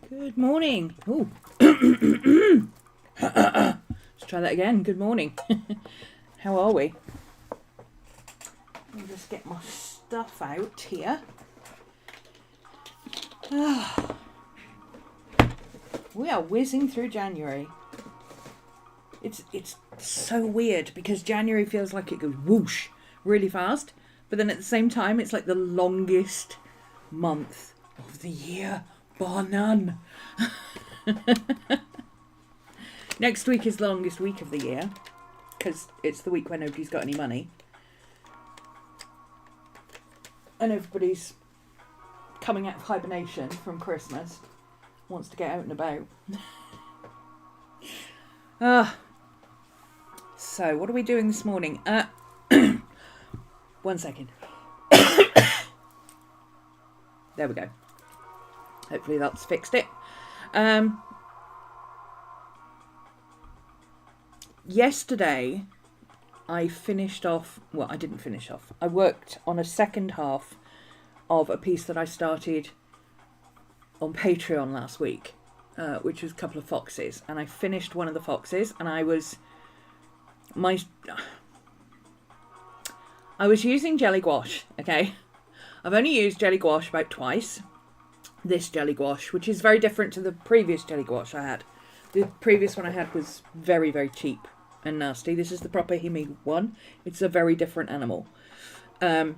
Good morning. Oh, let's try that again. Good morning. How are we? Let me just get my stuff out here. We are whizzing through January. It's so weird because January feels like it goes whoosh really fast, but then at the same time it's like the longest month of the year, bar none. Next week is the longest week of the year because it's the week when nobody's got any money and everybody's coming out of hibernation from Christmas, wants to get out and about. So what are we doing this morning? 1 second. There we go. Hopefully that's fixed it. Yesterday I finished off, well, I didn't finish off. I worked on a second half of a piece that I started on Patreon last week, which was a couple of foxes. And I finished one of the foxes and I was using jelly gouache, okay? I've only used jelly gouache about twice. This jelly gouache, which is very different to the previous jelly gouache I had. The previous one I had was very, very cheap and nasty. This is the proper Himi one. It's a very different animal. I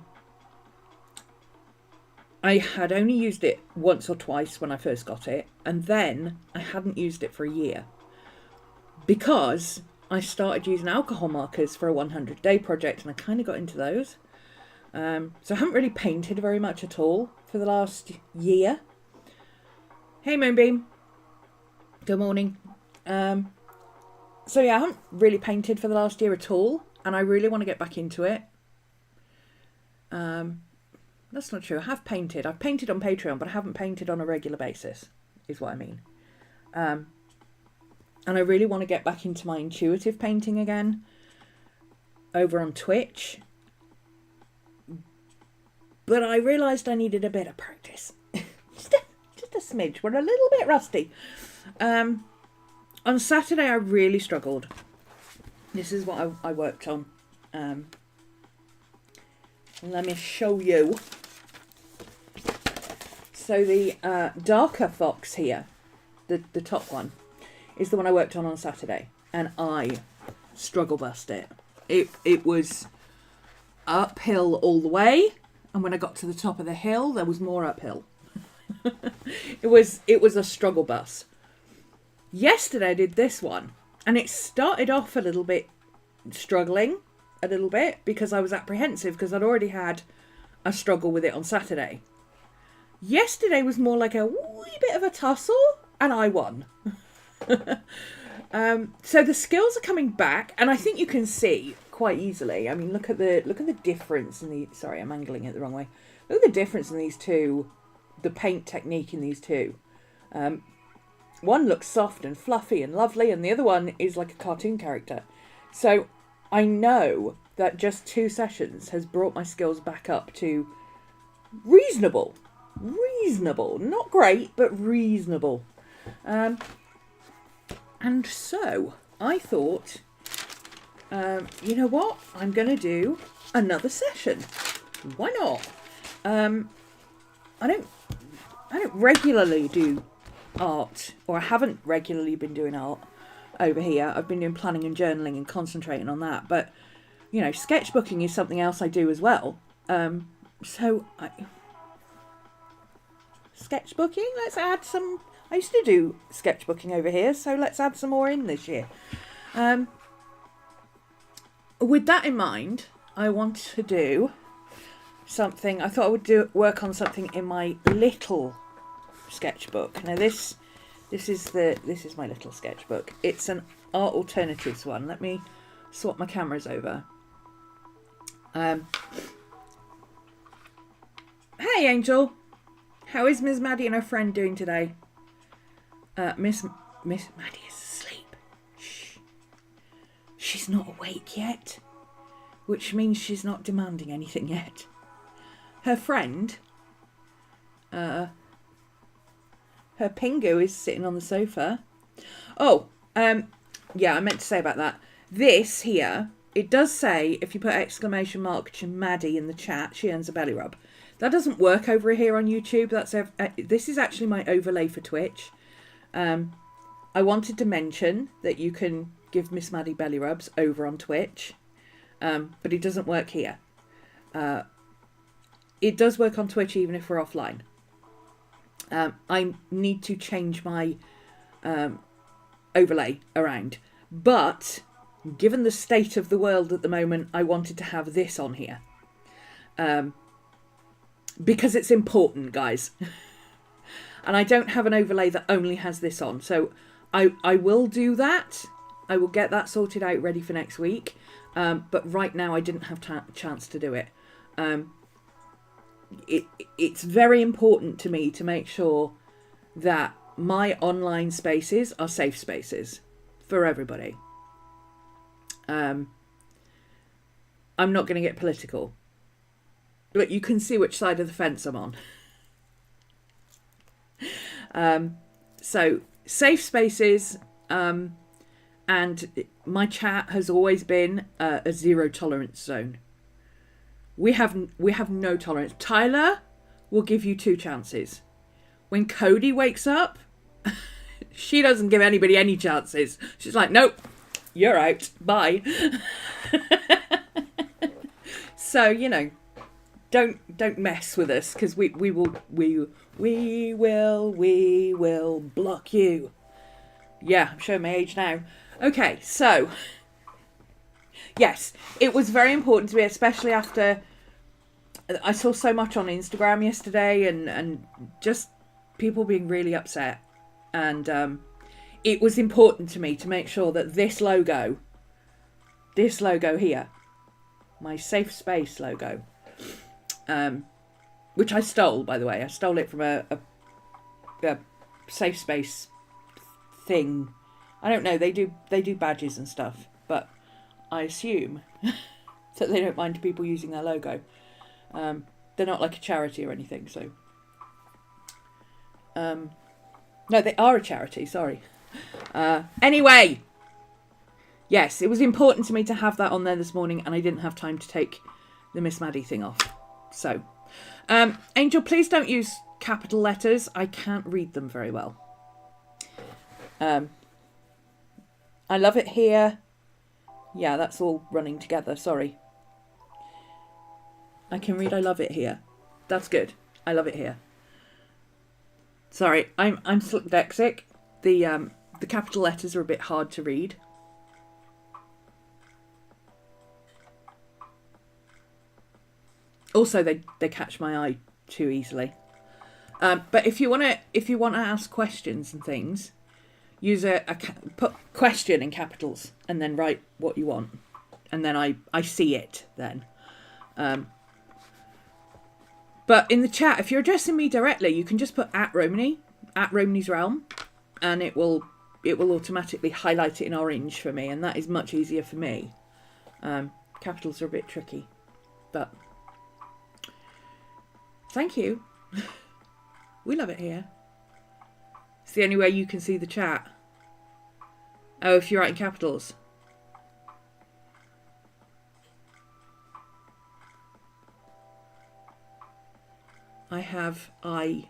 had only used it once or twice when I first got it, and then I hadn't used it for a year because I started using alcohol markers for a 100-day project, and I kind of got into those. So I haven't really painted very much at all for the last year. Hey Moonbeam. Good morning. So yeah, I haven't really painted for the last year at all, and I really want to get back into it. That's not true. I have painted. I've painted on Patreon, but I haven't painted on a regular basis, is what I mean. And I really want to get back into my intuitive painting again over on Twitch. But I realised I needed a bit of practice. just a smidge. We're a little bit rusty. On Saturday, I really struggled. This is what I worked on. Let me show you. So the darker fox here, the top one, is the one I worked on Saturday. And I struggle bust it. It was uphill all the way. And when I got to the top of the hill, there was more uphill. It was a struggle bus. Yesterday I did this one, and it started off a little bit struggling, a little bit, because I was apprehensive because I'd already had a struggle with it on Saturday. Yesterday was more like a wee bit of a tussle, and I won. So the skills are coming back, and I think you can see quite easily. I mean, look at the difference in the. Sorry, I'm angling it the wrong way. Look at the difference in these two, the paint technique in these two. One looks soft and fluffy and lovely, and the other one is like a cartoon character. So I know that just 2 sessions has brought my skills back up to reasonable, not great, but reasonable. And so I thought, you know what? I'm going to do another session. Why not? I don't regularly do art, or I haven't regularly been doing art over here. I've been doing planning and journaling and concentrating on that. But, you know, sketchbooking is something else I do as well. Sketchbooking, let's add some. I used to do sketchbooking over here, so let's add some more in this year. With that in mind, I want to do something. I thought I would work on something in my little sketchbook. Now this is my little sketchbook. It's an art alternatives one. Let me swap my cameras over. Hey Angel, how is Miss Maddie and her friend doing today? Miss Maddie is asleep. Shh. She's not awake yet, which means she's not demanding anything yet. Her friend Her Pingu is sitting on the sofa. Oh, yeah, I meant to say about that. This here, it does say, if you put exclamation mark to Maddie in the chat, she earns a belly rub. That doesn't work over here on YouTube. This is actually my overlay for Twitch. I wanted to mention that you can give Miss Maddie belly rubs over on Twitch, but it doesn't work here. It does work on Twitch even if we're offline. I need to change my overlay around, but given the state of the world at the moment, I wanted to have this on here because it's important, guys. And I don't have an overlay that only has this on, so I will do that. I will get that sorted out, ready for next week. But right now I didn't have chance to do it. It's very important to me to make sure that my online spaces are safe spaces for everybody. I'm not going to get political, but you can see which side of the fence I'm on. So safe spaces, and my chat has always been a zero tolerance zone. We have no tolerance. Tyler will give you 2 chances. When Cody wakes up, she doesn't give anybody any chances. She's like, nope, you're out. Bye. So, you know, don't mess with us, because we will block you. Yeah, I'm showing my age now. Okay, so yes, it was very important to me, especially after I saw so much on Instagram yesterday and just people being really upset. And it was important to me to make sure that this logo here, my safe space logo, which I stole, by the way. I stole it from a safe space thing. I don't know, they do badges and stuff, but I assume that they don't mind people using their logo. They're not like a charity or anything, so no, they are a charity, sorry. Anyway, yes, it was important to me to have that on there this morning, and I didn't have time to take the Miss Maddie thing off. So Angel, please don't use capital letters. I can't read them very well. I love it here. Yeah, that's all running together. Sorry. I can read I love it here. That's good. I love it here. Sorry, I'm dyslexic. The capital letters are a bit hard to read. Also, they catch my eye too easily. But if you want to ask questions and things, use put question in capitals and then write what you want, and then I see it then. But in the chat, if you're addressing me directly, you can just put @RhomanysRealm, and it will automatically highlight it in orange for me, and that is much easier for me. Capitals are a bit tricky, but thank you. We love it here. It's the only way you can see the chat. Oh, if you're writing capitals. I have eye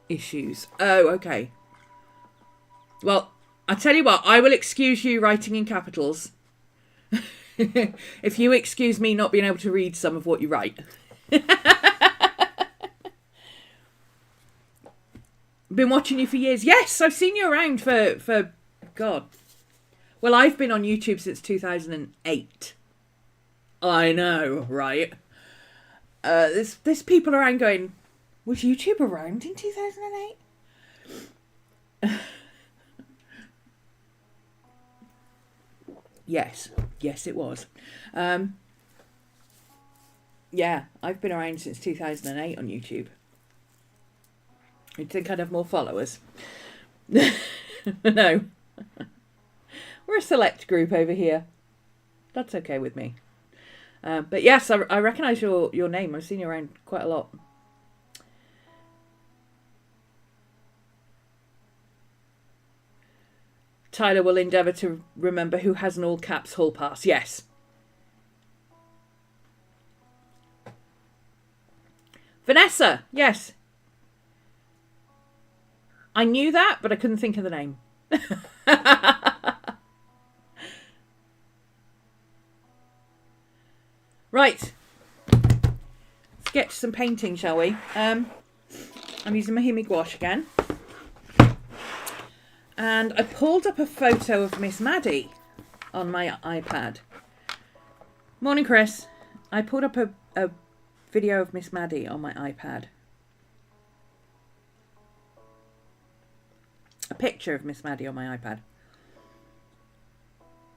issues. Oh, okay. Well, I tell you what, I will excuse you writing in capitals if you excuse me not being able to read some of what you write. Been watching you for years. Yes, I've seen you around for God. Well, I've been on YouTube since 2008. I know, right? There's people around going, was YouTube around in 2008? Yes, it was. Yeah, I've been around since 2008 on YouTube. You'd think I'd have more followers. No. We're a select group over here. That's okay with me. But yes, I recognise your name. I've seen you around quite a lot. Tyler will endeavour to remember who has an all caps hall pass. Yes. Vanessa, yes. I knew that, but I couldn't think of the name. Right. Sketch some painting, shall we? I'm using my Gouache again. And I pulled up a photo of Miss Maddie on my iPad. Morning, Chris. I pulled up a video of Miss Maddie on my iPad. A picture of Miss Maddie on my iPad.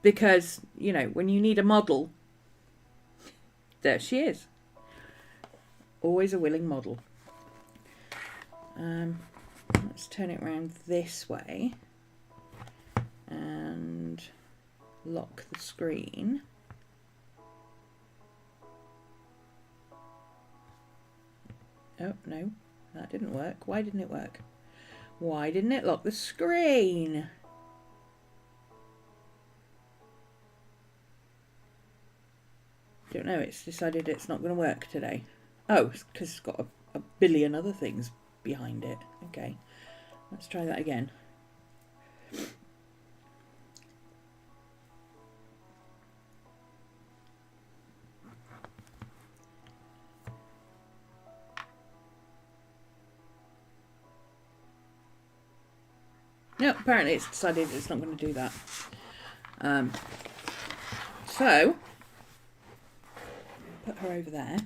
Because, you know, when you need a model, there she is. Always a willing model. Let's turn it around this way and lock the screen. Oh, no, that didn't work. Why didn't it work? Why didn't it lock the screen? Don't know, it's decided it's not going to work today. Oh, it's because it's got a billion other things behind it. Okay, let's try that again. No, apparently it's decided it's not going to do that. So, put her over there.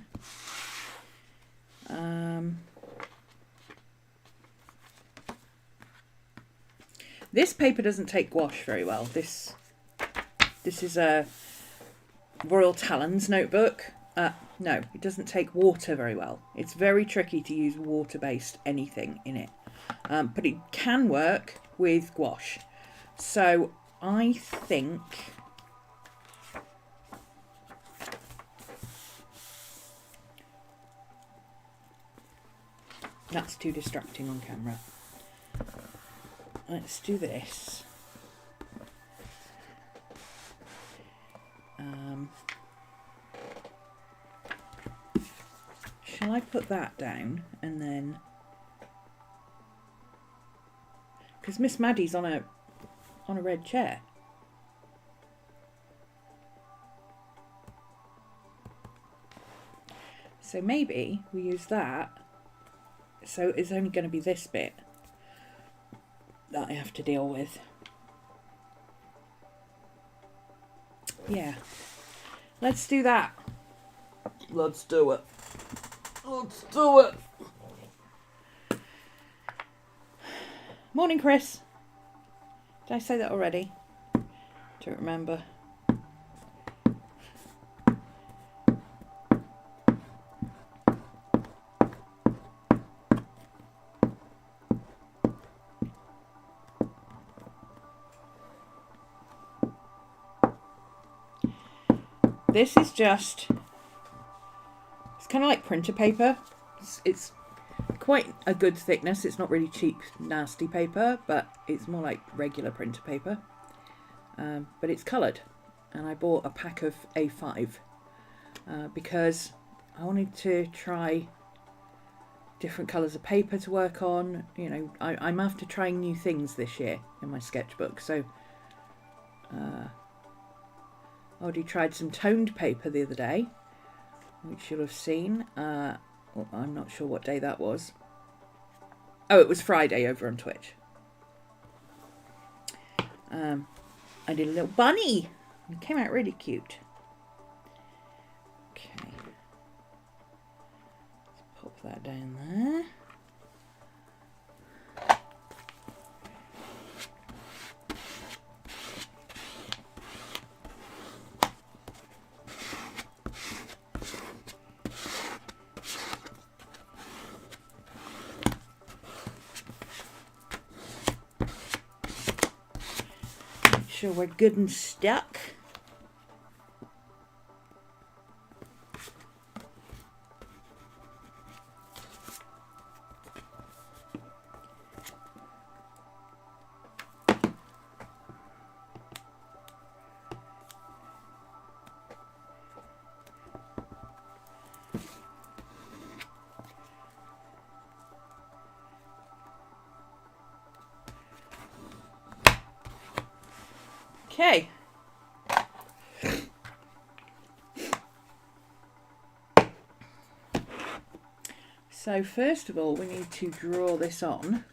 This paper doesn't take gouache very well. This is a Royal Talons notebook. No, it doesn't take water very well. It's very tricky to use water-based anything in it. But it can work with gouache. So I think that's too distracting on camera. Let's do this. Shall I put that down and then... Because Miss Maddie's on a red chair. So maybe we use that. So it's only going to be this bit that I have to deal with. Yeah. Let's do that. Let's do it. Let's do it. Morning, Chris. Did I say that already? Don't remember. This is just, it's kind of like printer paper. It's quite a good thickness. It's not really cheap, nasty paper, but it's more like regular printer paper. But it's coloured. And I bought a pack of A5 because I wanted to try different colours of paper to work on. You know, I'm after trying new things this year in my sketchbook. So I already tried some toned paper the other day, which you'll have seen. Well, I'm not sure what day that was. Oh, it was Friday over on Twitch. I did a little bunny. It came out really cute. Okay. Let's pop that down there. Sure we're good and stuck. Okay. So first of all, we need to draw this on.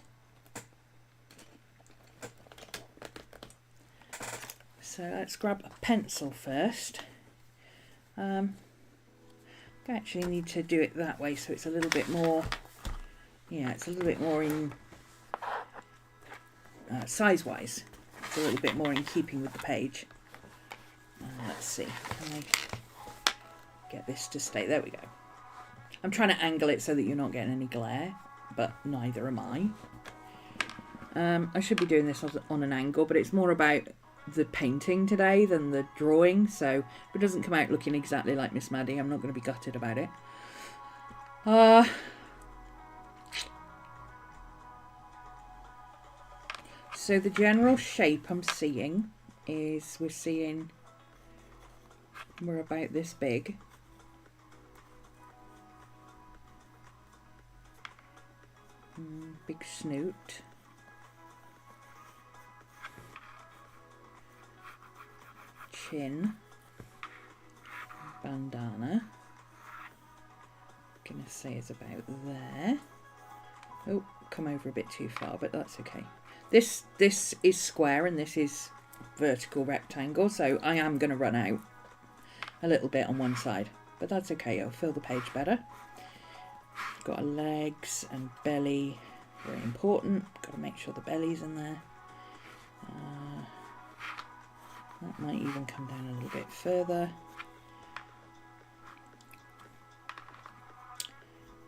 So let's grab a pencil first. I actually need to do it that way so it's a little bit more, yeah, it's a little bit more in size-wise. It's a little bit more in keeping with the page. Let's see, can I get this to stay? There we go. I'm trying to angle it so that you're not getting any glare, but neither am I. I should be doing this on an angle, but it's more about the painting today than the drawing, so if it doesn't come out looking exactly like Miss Maddie, I'm not going to be gutted about it. So the general shape I'm seeing is we're about this big. Big snoot. Chin. Bandana. Gonna say it's about there. Oh, come over a bit too far, but that's okay. This is square and this is vertical rectangle, so I am going to run out a little bit on one side, but that's okay. It'll fill the page better. Got a legs and belly, very important. Got to make sure the belly's in there. That might even come down a little bit further.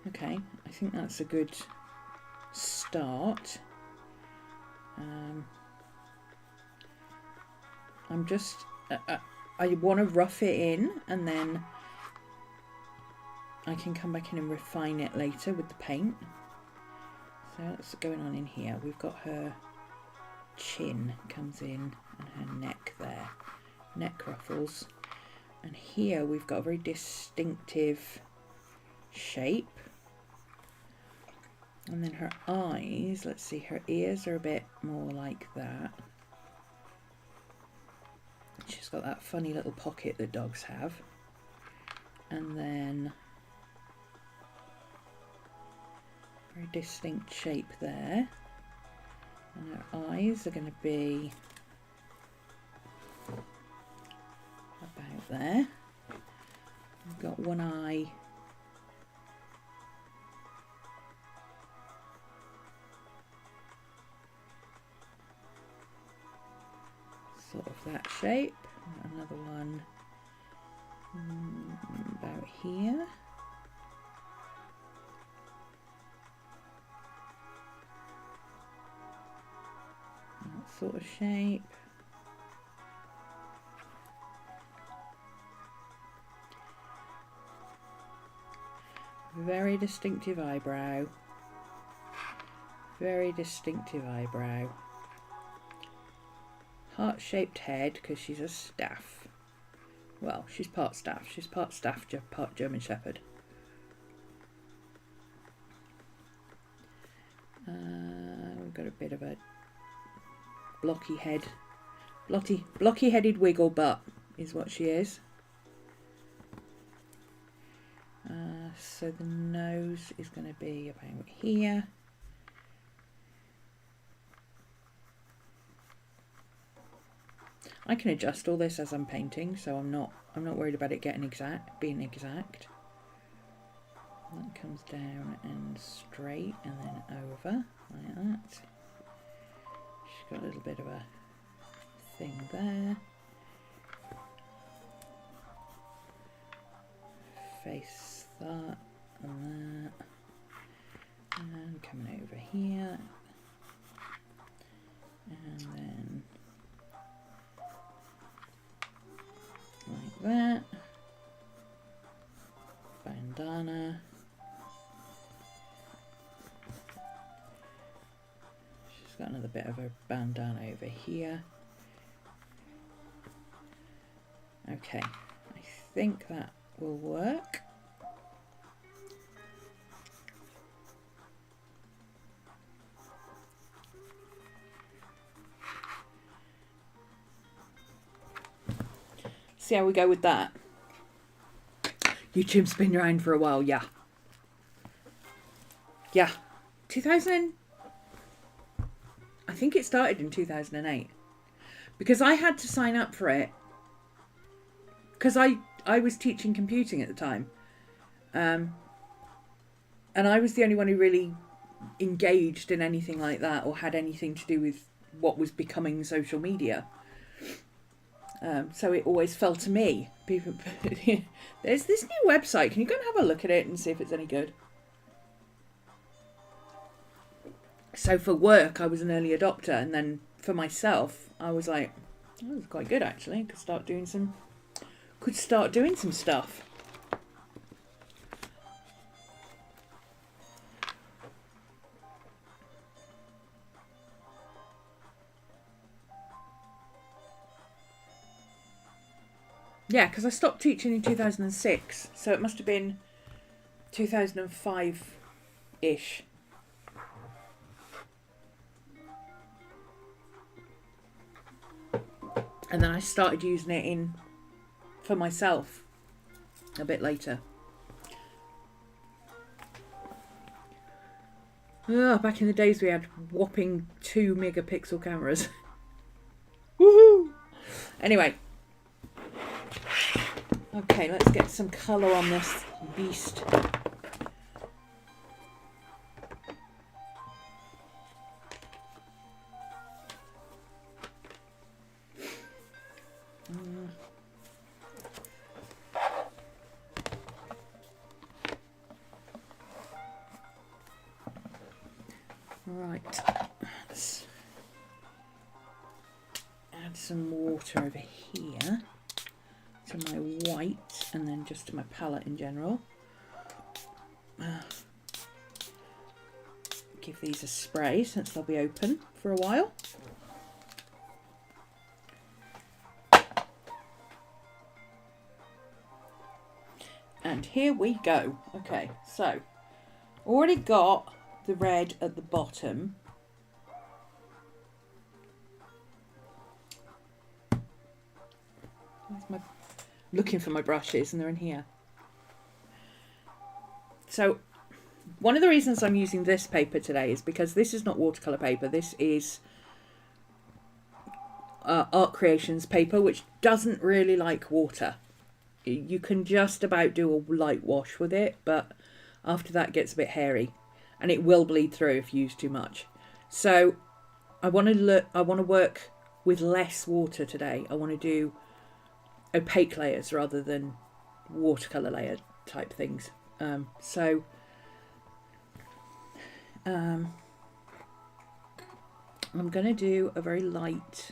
Okay, I think that's a good start. I'm just, I want to rough it in and then I can come back in and refine it later with the paint. So what's going on in here? We've got her chin comes in and her neck there, neck ruffles. And here we've got a very distinctive shape. And then her eyes, let's see, her ears are a bit more like that. She's got that funny little pocket that dogs have. And then very distinct shape there. And her eyes are going to be about there. We've got one eye sort of that shape. Another one about here. That sort of shape. Very distinctive eyebrow. Very distinctive eyebrow. Heart-shaped head because she's a staff. Well, she's part staff. She's part staff, part German Shepherd. We've got a bit of a blocky head. Blocky-headed wiggle butt is what she is. So the nose is going to be about here. I can adjust all this as I'm painting, so I'm not worried about it being exact. That comes down and straight and then over like that. She's got a little bit of a thing there. Face that and that. And coming over here. And then like that. Bandana. She's got another bit of a bandana over here. Okay, I think that will work. see how we go with that. YouTube's been around for a while, yeah. Yeah. 2000... I think it started in 2008. Because I had to sign up for it. Because I was teaching computing at the time. And I was the only one who really engaged in anything like that or had anything to do with what was becoming social media. So it always fell to me. People, there's this new website. Can you go and have a look at it and see if it's any good? So for work, I was an early adopter, and then for myself, I was like, oh, that was quite good actually. Could start doing some stuff. Yeah, because I stopped teaching in 2006, so it must have been 2005-ish. And then I started using it for myself a bit later. Oh, back in the days we had whopping 2 megapixel cameras. Woohoo! Anyway. Okay, let's get some colour on this beast. Right, let's add some water over here to my white and then just to my palette in general. Give these a spray since they'll be open for a while. And here we go. Okay, so already got the red at the bottom. Looking for my brushes and they're in here. So one of the reasons I'm using this paper today is because this is not watercolour paper. This is Art Creations paper, which doesn't really like water. You can just about do a light wash with it, but after that it gets a bit hairy and it will bleed through if used too much. So I want to work with less water today. I want to do opaque layers rather than watercolour layer type things. I'm going to do a very light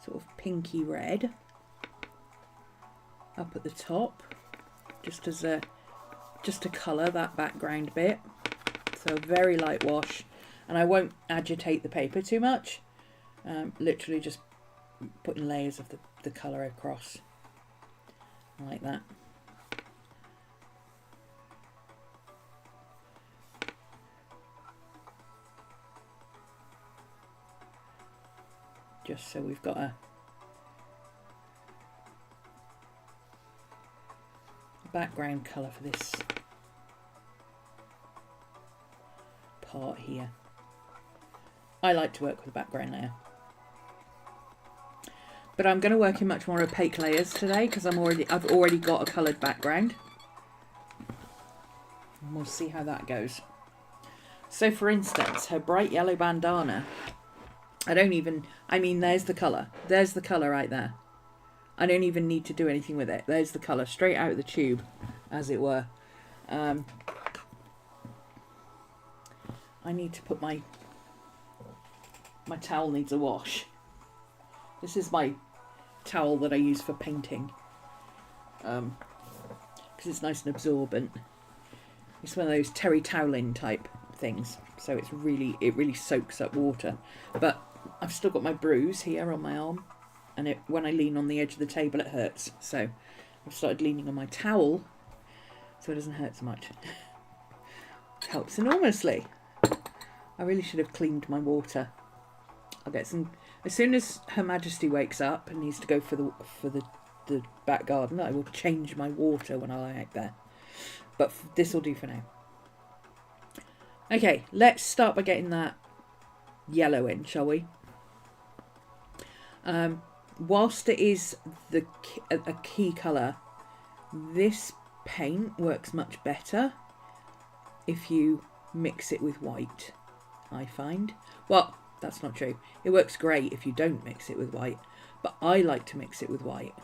sort of pinky red up at the top, just to colour that background bit. So very light wash, and I won't agitate the paper too much. Literally just putting layers of the colour across like that. Just so we've got a background colour for this part here. I like to work with a background layer. But I'm going to work in much more opaque layers today because I've already got a coloured background. And we'll see how that goes. So for instance, her bright yellow bandana, there's the colour. There's the colour right there. I don't even need to do anything with it. There's the colour straight out of the tube, as it were. I need to put my towel needs a wash. This is my towel that I use for painting. Because it's nice and absorbent. It's one of those terry toweling type things. So it really soaks up water. But I've still got my bruise here on my arm. And when I lean on the edge of the table, it hurts. So I've started leaning on my towel so it doesn't hurt so much. It helps enormously. I really should have cleaned my water. I'll get some As soon as Her Majesty wakes up and needs to go for the back garden, I will change my water when I lie out there. But this will do for now. Okay, let's start by getting that yellow in, shall we? Whilst it is a key colour, this paint works much better if you mix it with white, I find. Well, that's not true. It works great if you don't mix it with white, but I like to mix it with white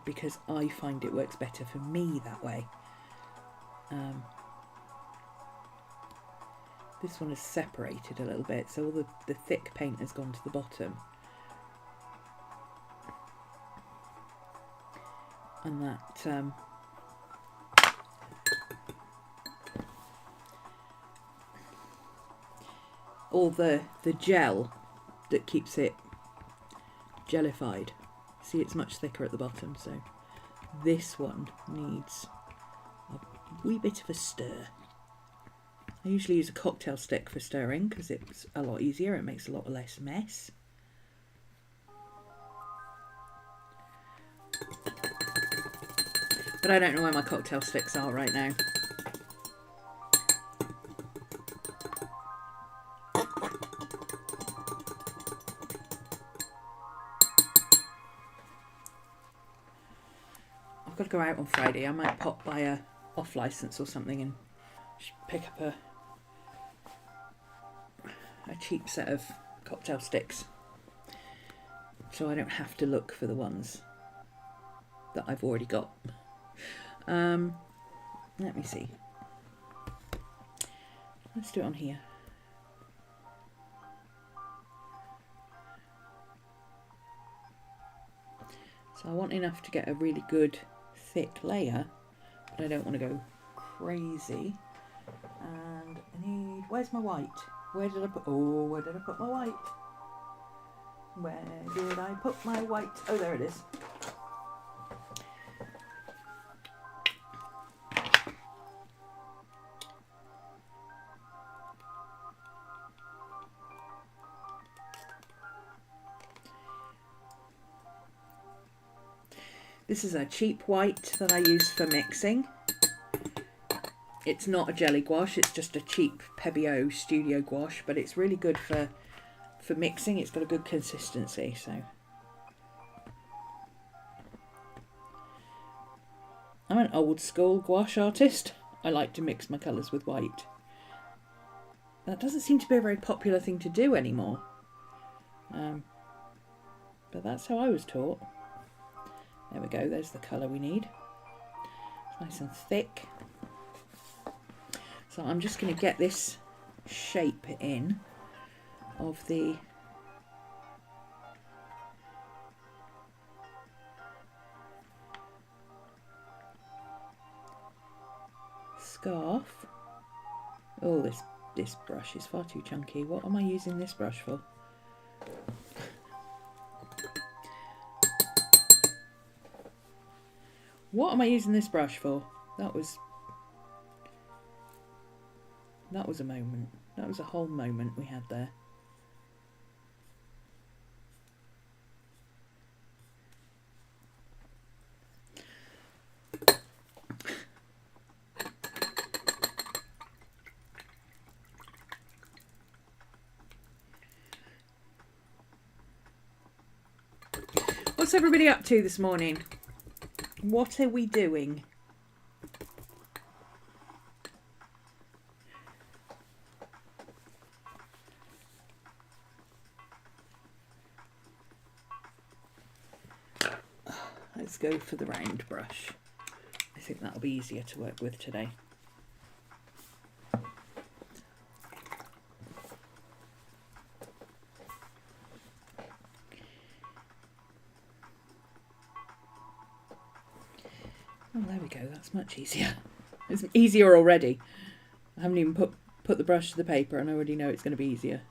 because I find it works better for me that way. This one is separated a little bit, so all the thick paint has gone to the bottom. And that all the gel that keeps it jellified. See, it's much thicker at the bottom, so this one needs a wee bit of a stir. I usually use a cocktail stick for stirring because it's a lot easier, it makes a lot less mess. But I don't know where my cocktail sticks are right now. I've got to go out on Friday. I might pop by a off license or something and pick up a cheap set of cocktail sticks, so I don't have to look for the ones that I've already got. Let me see. Let's do it on here. So I want enough to get a really good thick layer, but I don't want to go crazy. And I need, where's my white? Where did I put my white? Where did I put my white? Oh, there it is. This is a cheap white that I use for mixing. It's not a jelly gouache, it's just a cheap Pebeo studio gouache, but it's really good for mixing. It's got a good consistency, so. I'm an old school gouache artist. I like to mix my colours with white. That doesn't seem to be a very popular thing to do anymore. But that's how I was taught. There we go, there's the colour we need. It's nice and thick. So I'm just going to get this shape in of the scarf. Oh, this brush is far too chunky. What am I using this brush for? What am I using this brush for? That was a moment. That was a whole moment we had there. What's everybody up to this morning? What are we doing? Let's go for the round brush. I think that'll be easier to work with today. Oh, there we go. That's much easier. It's easier already. I haven't even put the brush to the paper and I already know it's going to be easier.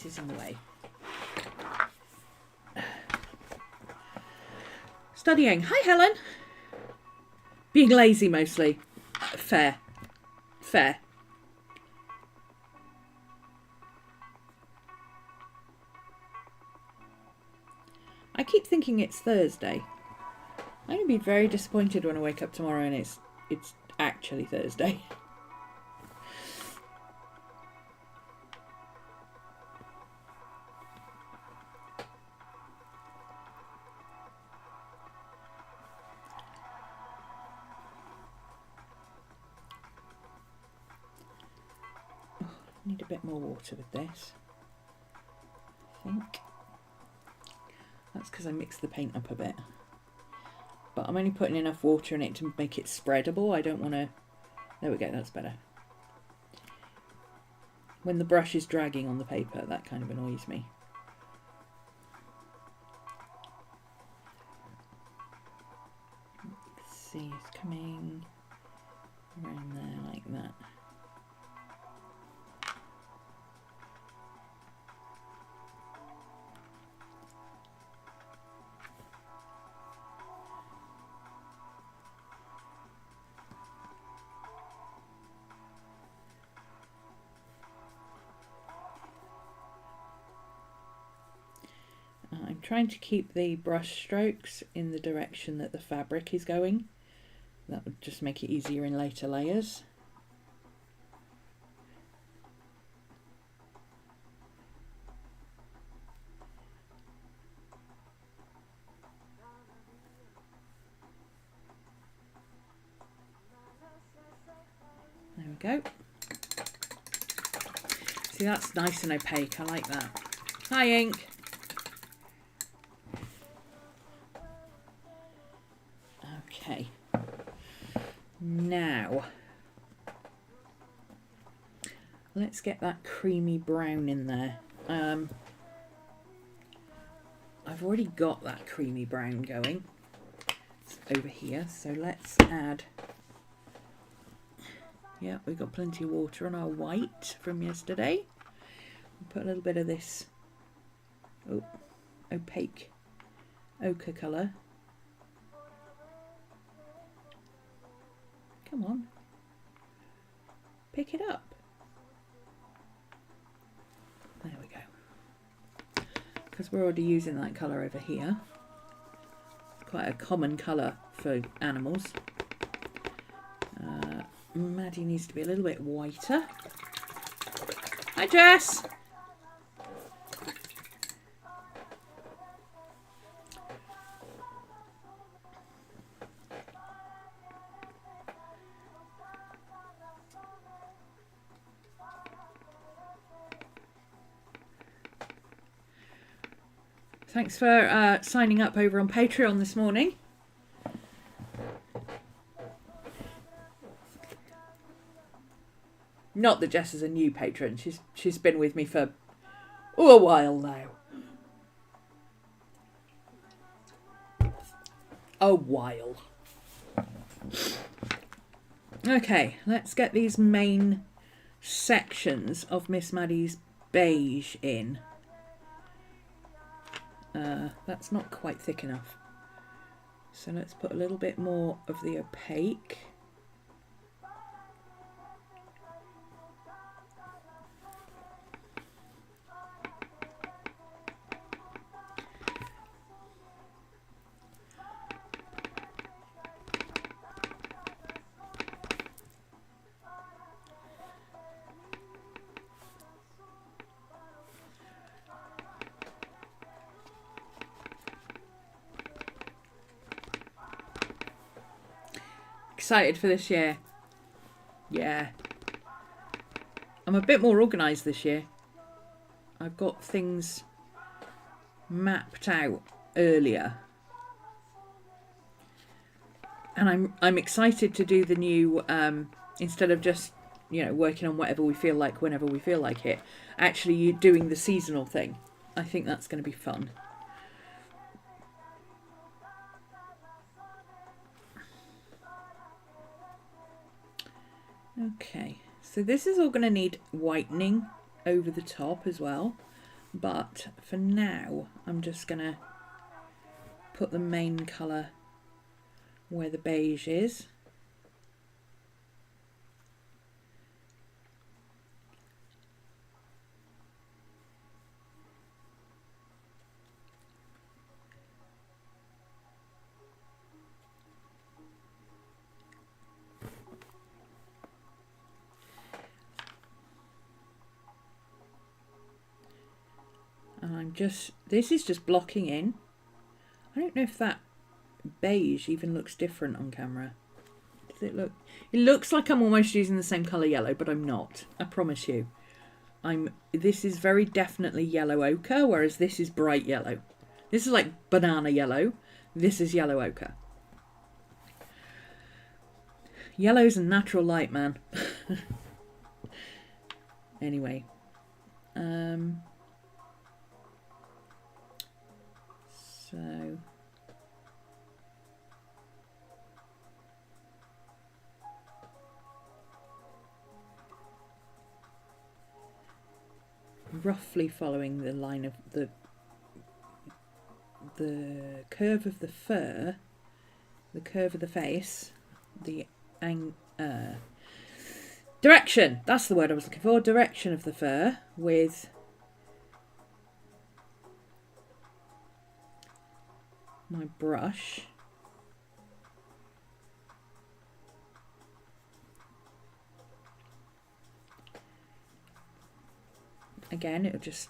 is in the way. Studying. Hi, Helen. Being lazy mostly. Fair. Fair. I keep thinking it's Thursday. I'm going to be very disappointed when I wake up tomorrow and it's actually Thursday. Oh, I need a bit more water with this, I think. That's because I mixed the paint up a bit. But I'm only putting enough water in it to make it spreadable. I don't want to... There we go, that's better. When the brush is dragging on the paper, that kind of annoys me. Let's see, it's coming around there like that. I'm trying to keep the brush strokes in the direction that the fabric is going. That would just make it easier in later layers. There we go. See, that's nice and opaque. I like that. Hi, ink. Okay. Now, let's get that creamy brown in there. I've already got that creamy brown going. It's over here, so let's add... Yeah, we've got plenty of water on our white from yesterday. We'll put a little bit of this opaque ochre colour. Come on. Pick it up. There we go. Because we're already using that colour over here. Quite a common colour for animals. Maddie needs to be a little bit whiter. Hi, Jess. Thanks for signing up over on Patreon this morning. Not that Jess is a new patron. She's been with me for a while now. A while. Okay, let's get these main sections of Miss Maddie's beige in. That's not quite thick enough. So let's put a little bit more of the opaque. Excited for this year. Yeah. I'm a bit more organised this year. I've got things mapped out earlier. And I'm excited to do the new instead of just, you know, working on whatever we feel like whenever we feel like it, actually doing the seasonal thing. I think that's going to be fun. Okay, so this is all going to need whitening over the top as well. But for now, I'm just going to put the main colour where the beige is. And this is just blocking in. I don't know if that beige even looks different on camera. Does it look? It looks like I'm almost using the same colour yellow, but I'm not. I promise you. This is very definitely yellow ochre, whereas this is bright yellow. This is like banana yellow. This is yellow ochre. Yellow's a natural light, man. Anyway. So roughly following the line of the curve of the fur, the curve of the face, the direction, that's the word I was looking for, direction of the fur with my brush. Again, it'll just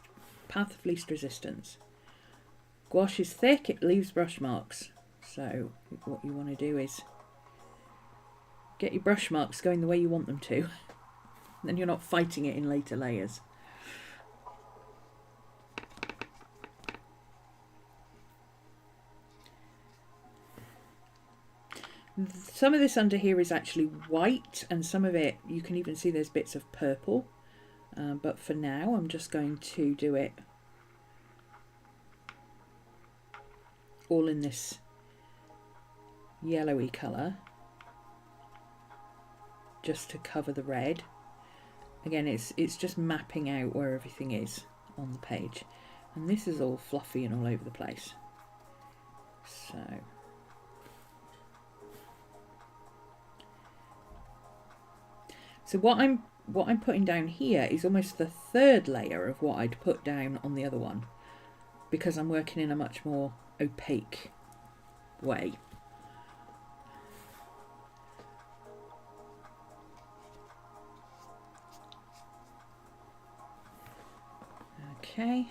path of least resistance. Gouache is thick, it leaves brush marks. So what you want to do is get your brush marks going the way you want them to. Then you're not fighting it in later layers. Some of this under here is actually white, and some of it, you can even see there's bits of purple. But for now, I'm just going to do it all in this yellowy colour, just to cover the red. Again, it's just mapping out where everything is on the page. And this is all fluffy and all over the place. So what I'm putting down here is almost the third layer of what I'd put down on the other one, because I'm working in a much more opaque way. Okay,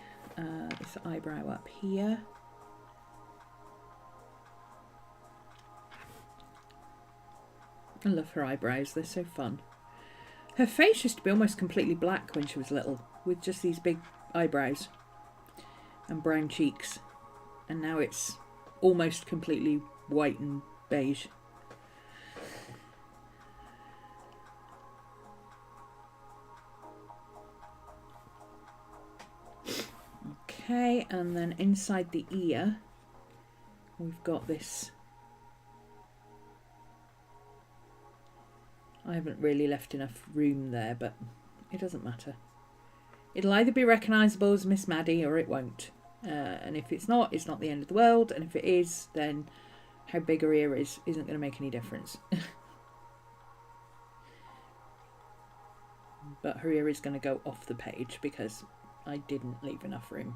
this eyebrow up here. I love her eyebrows, they're so fun. Her face used to be almost completely black when she was little, with just these big eyebrows and brown cheeks. And now it's almost completely white and beige. Okay, and then inside the ear, we've got this. I haven't really left enough room there, but it doesn't matter. It'll either be recognisable as Miss Maddie or it won't. And if it's not the end of the world. And if it is, then how big her ear isn't going to make any difference. But her ear is going to go off the page because I didn't leave enough room.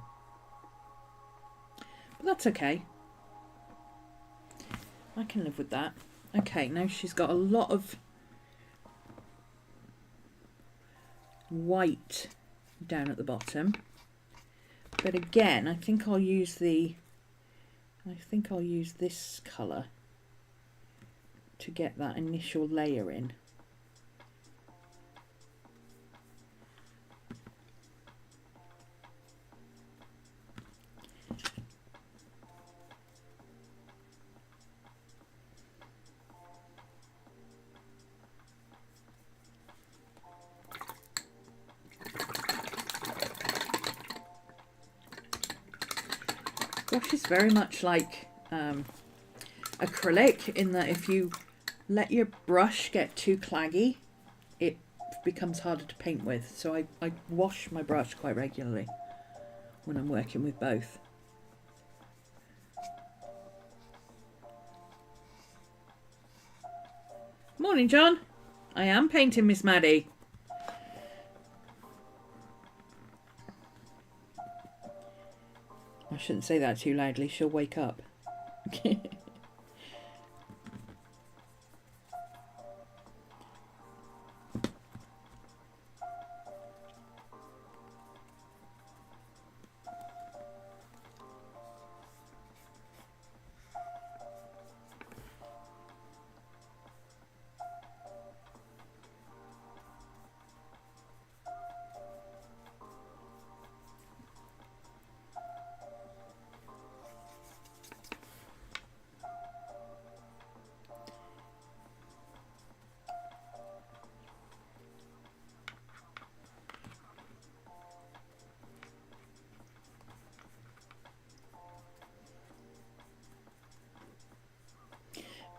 But that's okay. I can live with that. Okay, now she's got a lot of white down at the bottom, but again I think I'll use this colour to get that initial layer in. Gouache is very much like acrylic in that if you let your brush get too claggy, it becomes harder to paint with. So I wash my brush quite regularly. when I'm working with both. Morning, John. I am painting Miss Maddie. I shouldn't say that too loudly, she'll wake up.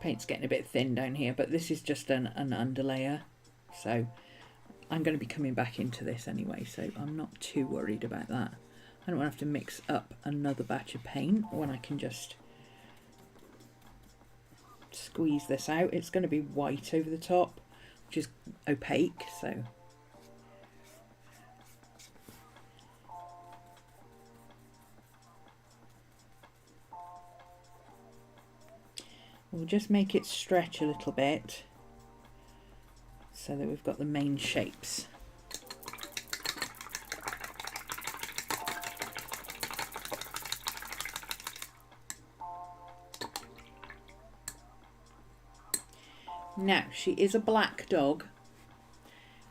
Paint's getting a bit thin down here, but this is just an underlayer, so I'm going to be coming back into this anyway, so I'm not too worried about that. I don't want to have to mix up another batch of paint when I can just squeeze this out. It's going to be white over the top, which is opaque, so we'll just make it stretch a little bit so that we've got the main shapes. Now, she is a black dog,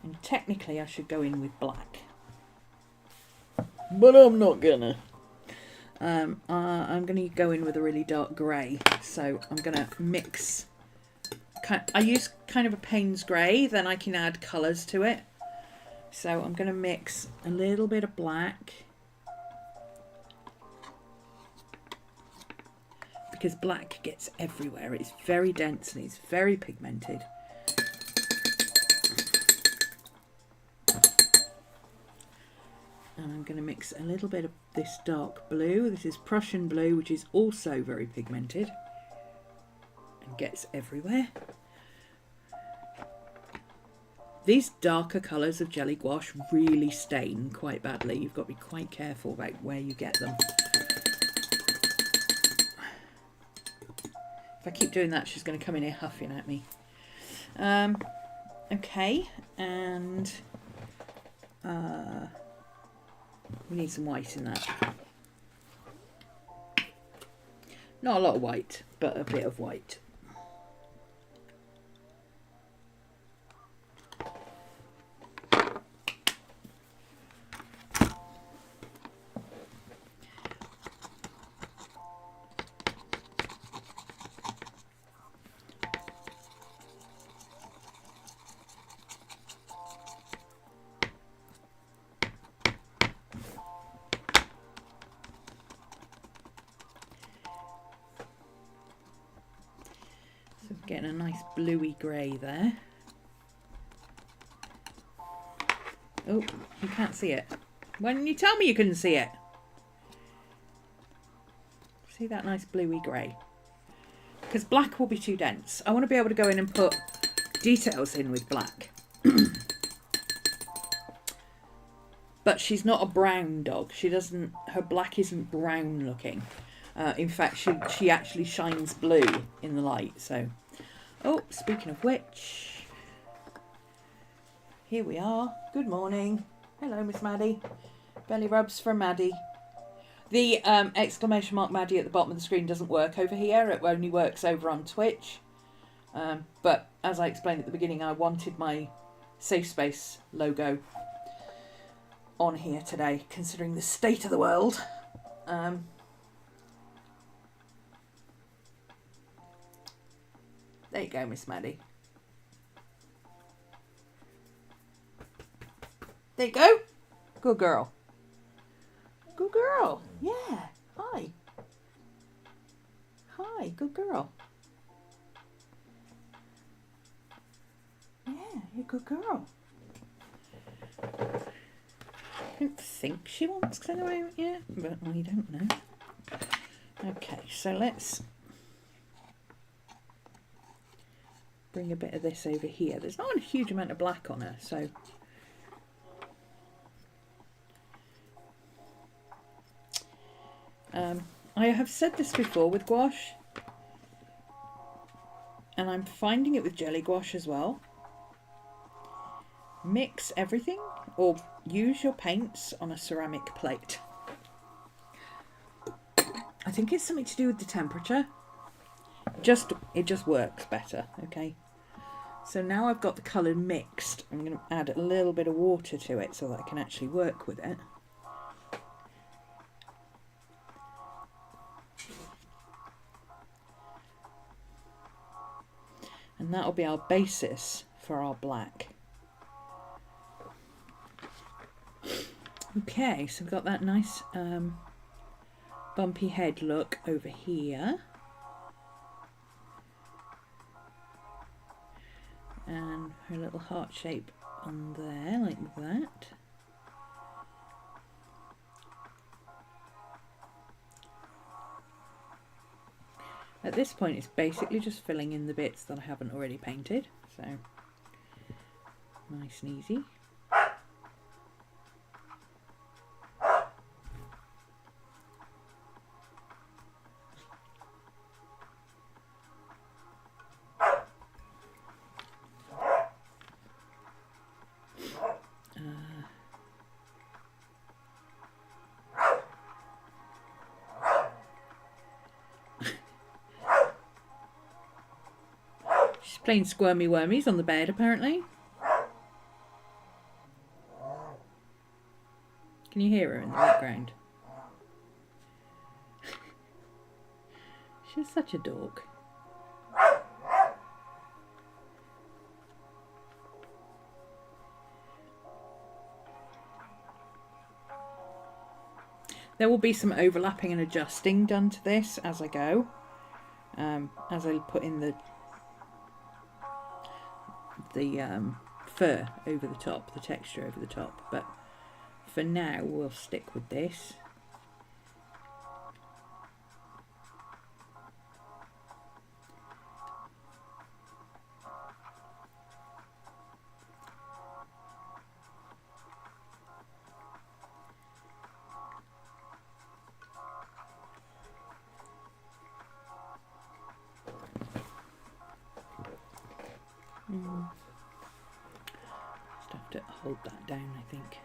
and technically I should go in with black, but I'm not gonna. I'm going to go in with a really dark grey, so I'm going to mix. I use kind of a Payne's grey, then I can add colours to it. So I'm going to mix a little bit of black, because black gets everywhere. It's very dense and it's very pigmented. And I'm going to mix a little bit of this dark blue. This is Prussian blue, which is also very pigmented and gets everywhere. These darker colours of jelly gouache really stain quite badly. You've got to be quite careful about where you get them. If I keep doing that, she's going to come in here huffing at me. Okay, and we need some white in that. Not a lot of white, but a bit of white. Getting a nice bluey grey there. Oh, you can't see it. Why didn't you tell me you couldn't see it? See that nice bluey grey? Because black will be too dense. I want to be able to go in and put details in with black. But she's not a brown dog. She doesn't, her black isn't brown looking. In fact, she actually shines blue in the light, so. Oh, speaking of which, here we are. Good morning. Hello, Miss Maddie. Belly rubs from Maddie. The exclamation mark Maddie at the bottom of the screen doesn't work over here. It only works over on Twitch. But as I explained at the beginning, I wanted my Safe Space logo on here today, considering the state of the world. There you go, Miss Maddie. There you go. Good girl. Good girl. Yeah. Hi. Hi. Good girl. Yeah, you're a good girl. don't think she wants to go out yet, but we don't know. Okay, so let's bring a bit of this over here. There's not a huge amount of black on her, so I have said this before with gouache, and I'm finding it with jelly gouache as well. Mix everything or use your paints on a ceramic plate. I think it's something to do with the temperature. It just works better, okay? So now I've got the colour mixed. I'm going to add a little bit of water to it so that I can actually work with it. And that'll be our basis for our black. Okay, so we've got that nice bumpy head look over here. And her little heart shape on there, like that. At this point, it's basically just filling in the bits that I haven't already painted, so nice and easy. Playing squirmy wormies on the bed, apparently. Can you hear her in the background? She's such a dork. There will be some overlapping and adjusting done to this as I go, as I put in the fur over the top, the texture over the top, but for now we'll stick with this. Just have to hold that down, I think.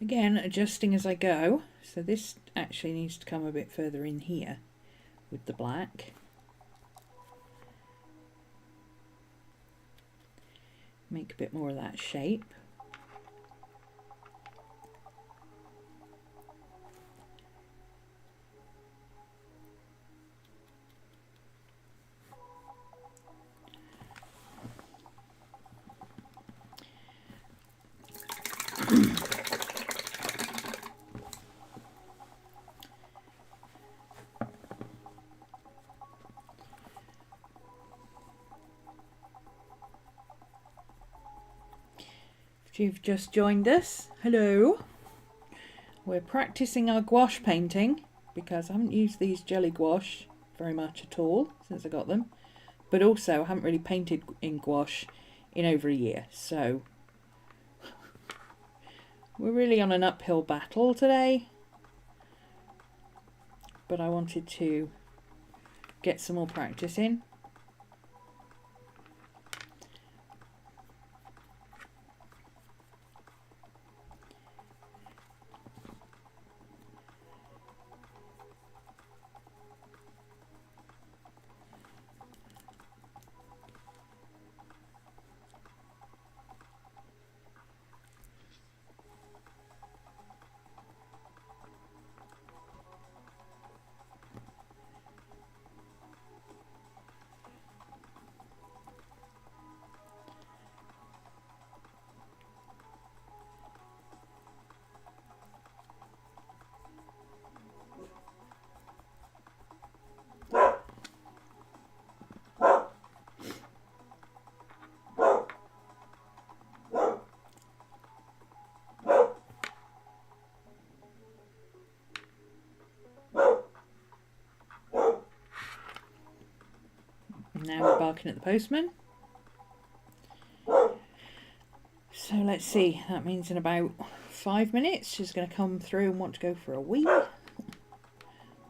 Again, adjusting as I go. So this actually needs to come a bit further in here with the black. Make a bit more of that shape. If you've just joined us, hello. We're practicing our gouache painting because I haven't used these jelly gouache very much at all since I got them, but also I haven't really painted in gouache in over a year, so we're really on an uphill battle today, but I wanted to get some more practice in. now we're barking at the postman. So let's see, that means in about 5 minutes she's going to come through and want to go for a wee.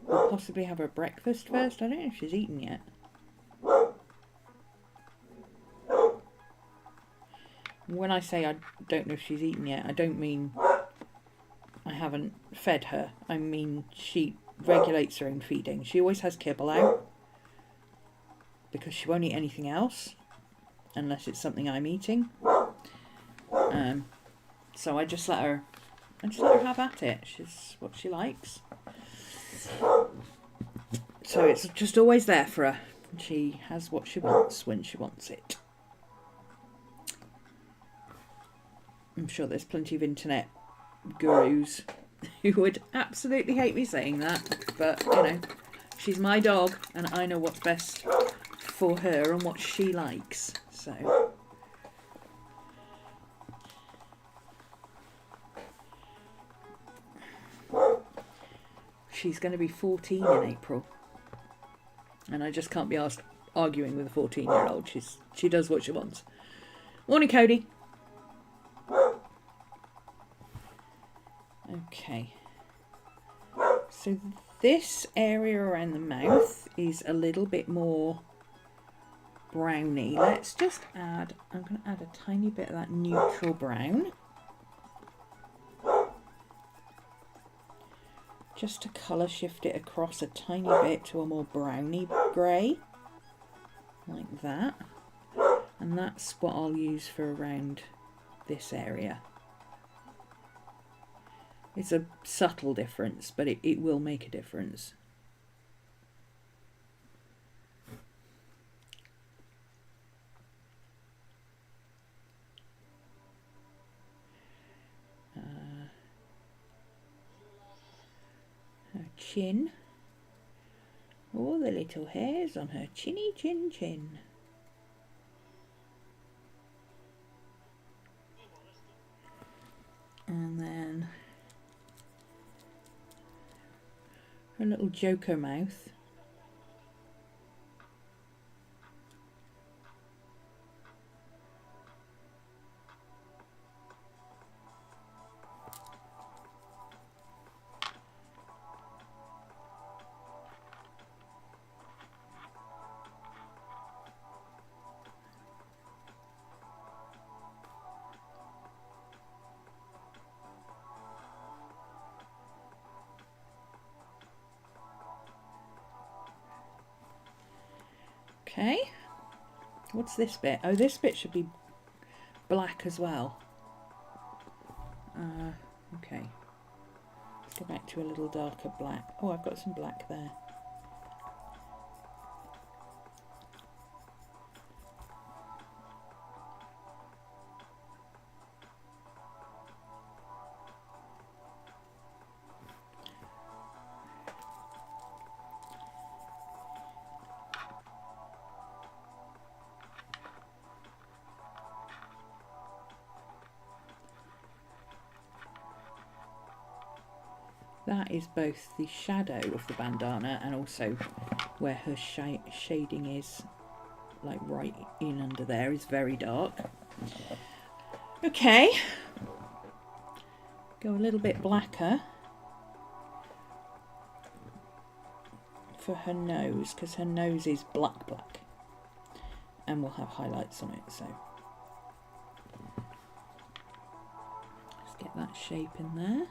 We'll possibly have her breakfast first. I don't know if she's eaten yet. When I say I don't know if she's eaten yet, I don't mean I haven't fed her. I mean she regulates her own feeding. She always has kibble out because she won't eat anything else unless it's something I'm eating. So I just let her have at it. She's what she likes. So it's just always there for her. She has what she wants when she wants it. I'm sure there's plenty of internet gurus who would absolutely hate me saying that, but you know, she's my dog and I know what's best for her and what she likes. So she's going to be 14 in April, and I just can't be asked arguing with a 14-year-old. She does what she wants. Morning, Cody. Okay, so this area around the mouth is a little bit more browny. Let's just add, I'm going to add a tiny bit of that neutral brown just to colour shift it across a tiny bit to a more browny grey, like that. And that's what I'll use for around this area. It's a subtle difference, but it will make a difference. Her chin. All the little hairs on her chinny chin chin. And then her little joker mouth. Okay, what's this bit? Oh, this bit should be black as well. Okay, let's go back to a little darker black. Oh, I've got some black there. That is both the shadow of the bandana and also where her shading is, like right in under there, is very dark. Okay, go a little bit blacker for her nose, because her nose is black, and we'll have highlights on it, so let's get that shape in there.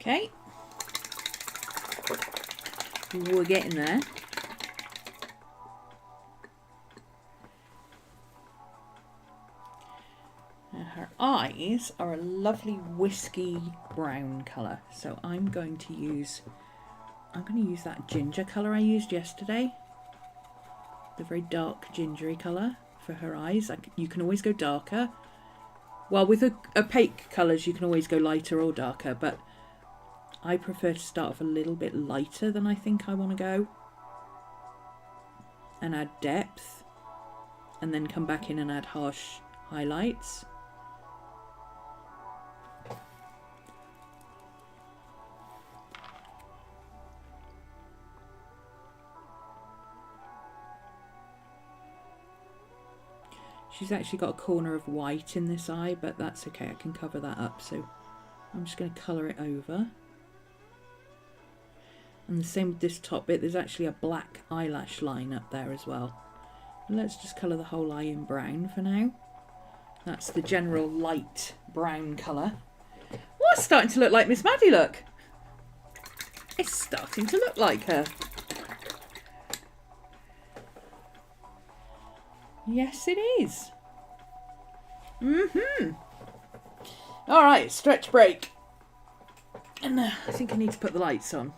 Okay, we're getting there. Now her eyes are a lovely whiskey brown colour. So I'm going to use that ginger colour I used yesterday. The very dark gingery colour for her eyes. You can always go darker. Well, with opaque colours you can always go lighter or darker, but I prefer to start off a little bit lighter than I think I want to go. And add depth. And then come back in and add harsh highlights. She's actually got a corner of white in this eye, but that's okay, I can cover that up. So I'm just going to colour it over. And the same with this top bit, there's actually a black eyelash line up there as well. And let's just colour the whole eye in brown for now. That's the general light brown colour. Well, it's starting to look like Miss Maddie, look. It's starting to look like her. Yes, it is. All right, stretch break. And I think I need to put the lights on.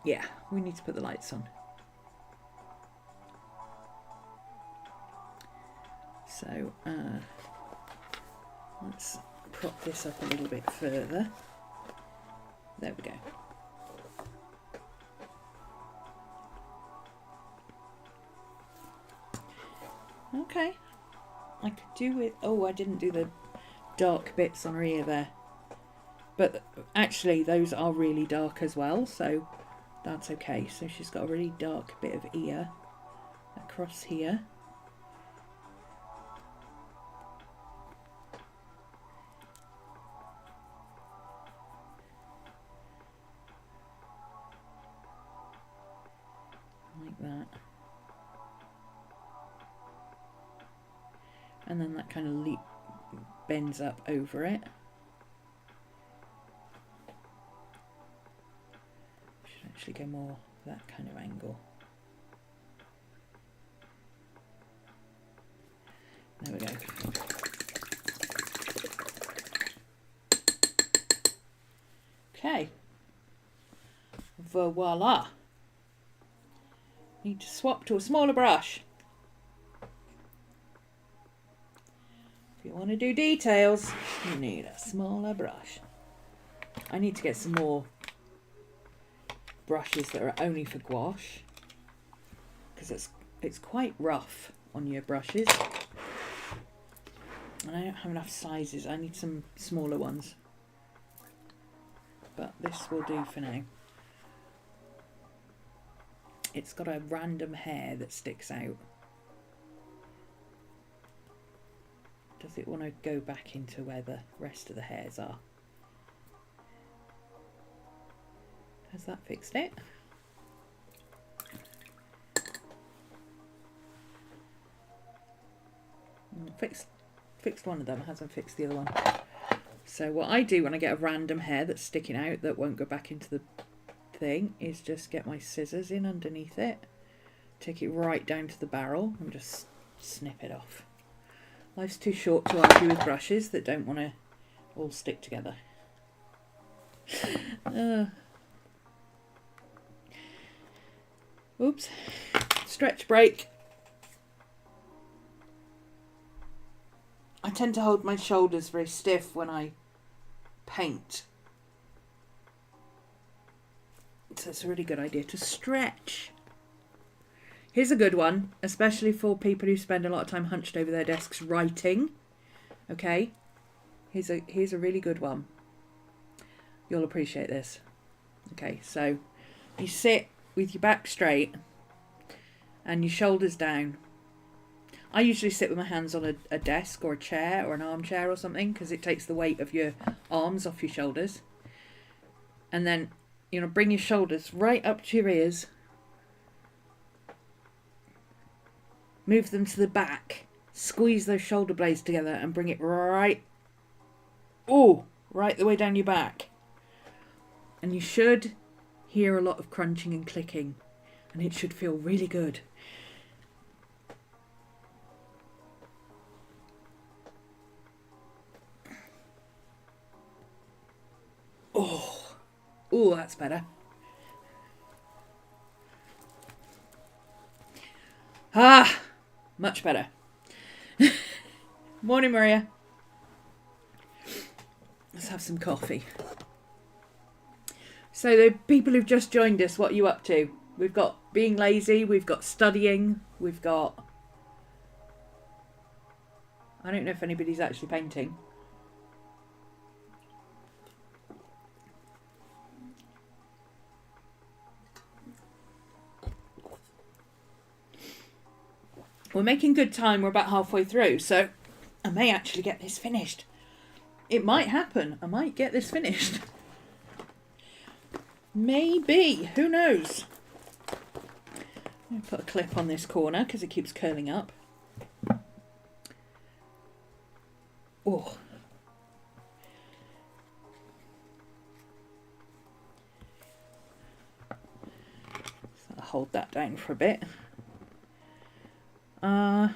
Yeah, we need to put the lights on. So let's prop this up a little bit further. There we go. Okay, I could do with, oh, I didn't do the dark bits on her ear there. But actually those are really dark as well, so that's okay. So she's got a really dark bit of ear across here. Like that. And then that kind of bends up over it. Should actually go more that kind of angle. There we go. Okay. Voila. Need to swap to a smaller brush. If you want to do details, you need a smaller brush. I need to get some more brushes that are only for gouache, because it's quite rough on your brushes. And I don't have enough sizes. I need some smaller ones. But this will do for now. It's got a random hair that sticks out. Does it want to go back into where the rest of the hairs are? Has that fixed it? Fixed one of them, hasn't fixed the other one. So what I do when I get a random hair that's sticking out that won't go back into the thing is just get my scissors in underneath it, take it right down to the barrel and just snip it off. Life's too short to argue with brushes that don't want to all stick together. Oops. Stretch break. I tend to hold my shoulders very stiff when I paint. So it's a really good idea to stretch. Here's a good one, especially for people who spend a lot of time hunched over their desks writing. Okay, here's a really good one. You'll appreciate this. Okay, so you sit with your back straight and your shoulders down. I usually sit with my hands on a desk or a chair or an armchair or something, because it takes the weight of your arms off your shoulders. And then, bring your shoulders right up to your ears. Move them to the back. Squeeze those shoulder blades together and bring it right the way down your back. And you should hear a lot of crunching and clicking. And it should feel really good. Ooh, that's better. Ah, much better. Morning, Maria. Let's have some coffee. So the people who've just joined us, what are you up to? We've got being lazy, we've got studying, we've got... I don't know if anybody's actually painting. We're making good time, we're about halfway through, so I may actually get this finished. It might happen, I might get this finished. Maybe, who knows? I'm going to put a clip on this corner because it keeps curling up. Oh. So I'll hold that down for a bit. Do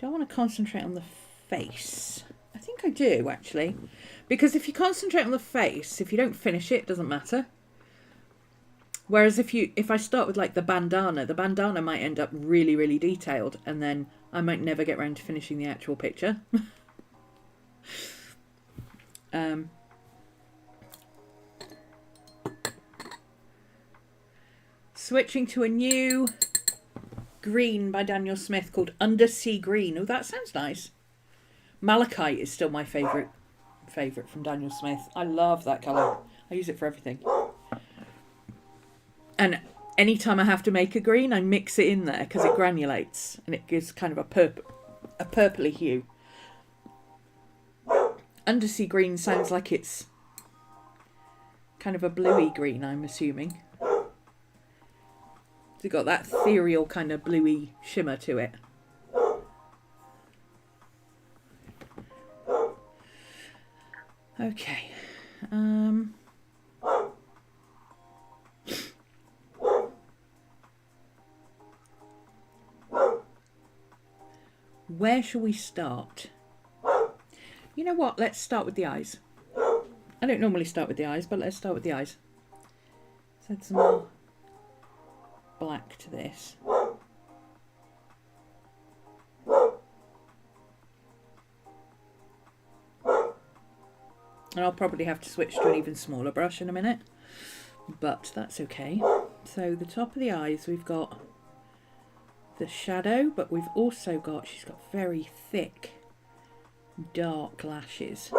I want to concentrate on the face? I think I do, actually. Because if you concentrate on the face, if you don't finish it, it doesn't matter. Whereas if I start with like the bandana might end up really, really detailed, and then I might never get around to finishing the actual picture. Switching to a new green by Daniel Smith called Undersea Green. Oh, that sounds nice. Malachite is still my favourite from Daniel Smith. I love that colour. I use it for everything. And anytime I have to make a green, I mix it in there because it granulates and it gives kind of a purpley hue. Undersea Green sounds like it's kind of a bluey green, I'm assuming. It's got that ethereal kind of bluey shimmer to it. Okay. Where shall we start? You know what? Let's start with the eyes. I don't normally start with the eyes, but let's start with the eyes. Let's add some more black to this. And I'll probably have to switch to an even smaller brush in a minute, but that's okay. So the top of the eyes, we've got the shadow, but we've also got, she's got very thick, dark lashes.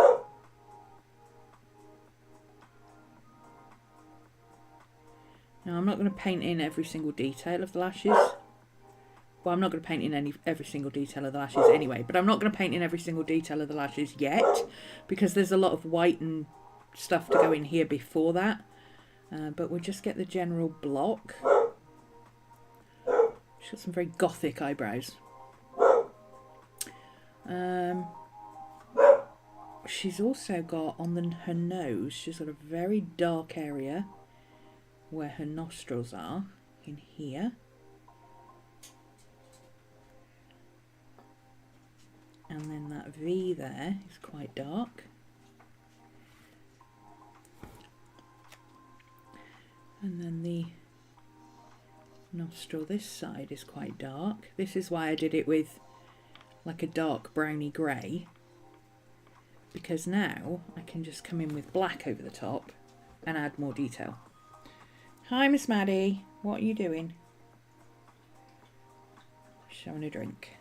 Now I'm not going to paint in every single detail of the lashes. Well, I'm not going to paint in every single detail of the lashes anyway, but I'm not going to paint in every single detail of the lashes yet, because there's a lot of white and stuff to go in here before that. But we'll just get the general block. She's got some very gothic eyebrows. She's also got on her nose, she's got a very dark area where her nostrils are, in here. And then that V there is quite dark. And then the nostril this side is quite dark. This is why I did it with like a dark browny grey, because now I can just come in with black over the top and add more detail. Hi, Miss Maddie. What are you doing? Showing a drink.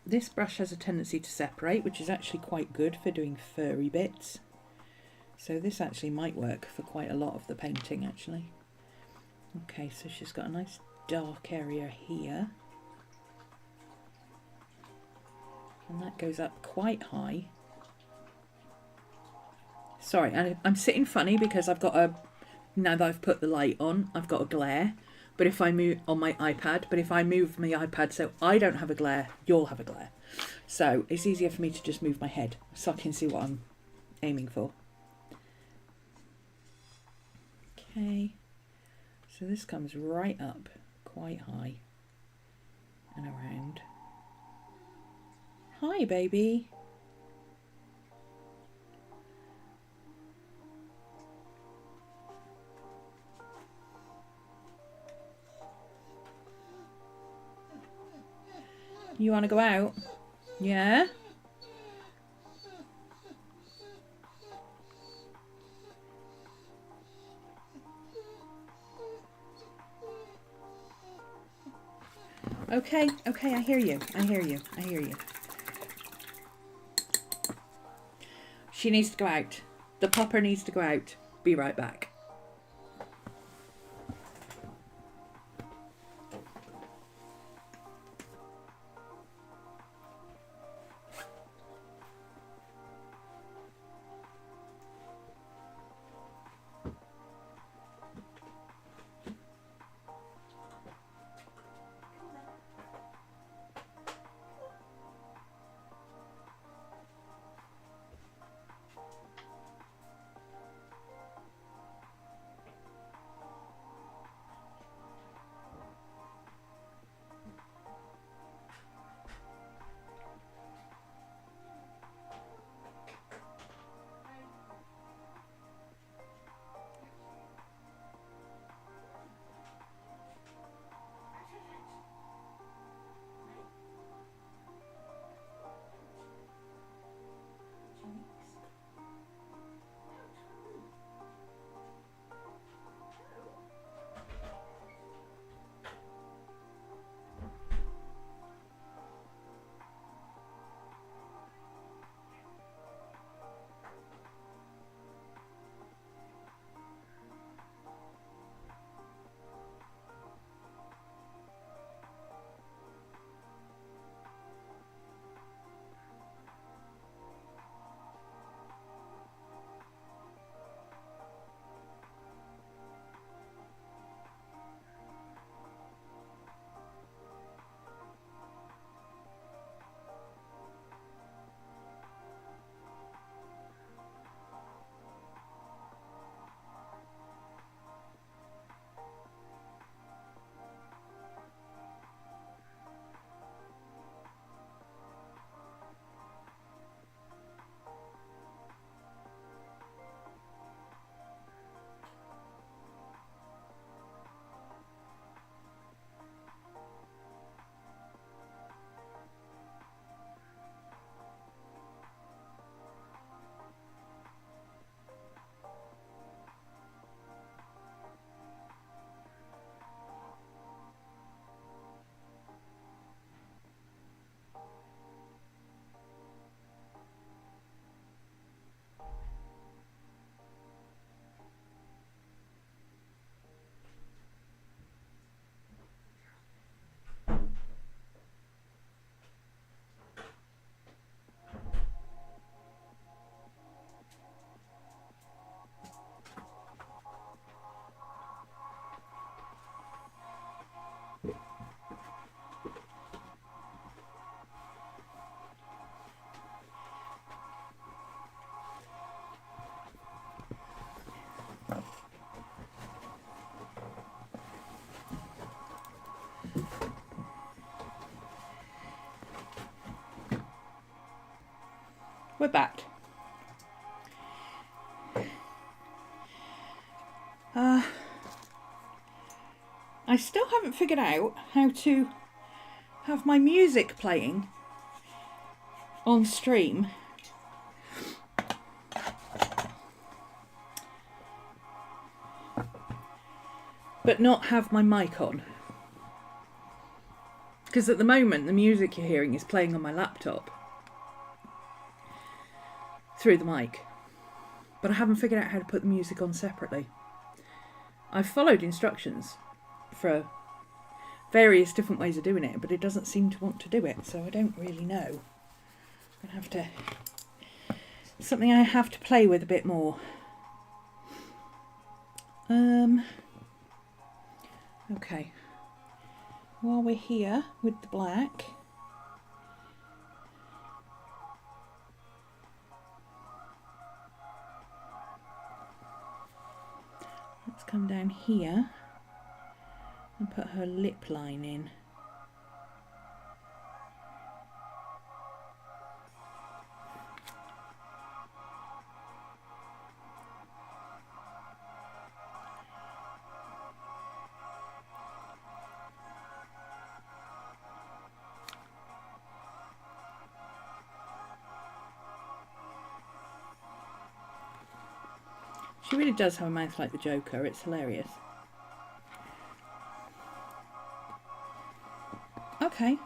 This brush has a tendency to separate, which is actually quite good for doing furry bits. So this actually might work for quite a lot of the painting, actually. Okay, so she's got a nice dark area here. And that goes up quite high. Sorry, I'm sitting funny because I've got a... Now that I've put the light on, I've got a glare. But if I move on my iPad, but if I move my iPad so I don't have a glare, you'll have a glare. So it's easier for me to just move my head so I can see what I'm aiming for. Okay, so this comes right up quite high. and around. Hi, baby. You want to go out? Yeah? Okay, okay, I hear you. I hear you. I hear you. She needs to go out. The pupper needs to go out. Be right back. We're back. I still haven't figured out how to have my music playing on stream but not have my mic on. Because at the moment the music you're hearing is playing on my laptop through the mic. But I haven't figured out how to put the music on separately. I've followed instructions for various different ways of doing it, but it doesn't seem to want to do it, so I don't really know. I'm gonna have to... something I have to play with a bit more. Okay. While we're here with the black, let's come down here and put her lip line in. She really does have a mouth like the Joker. It's hilarious. Okay.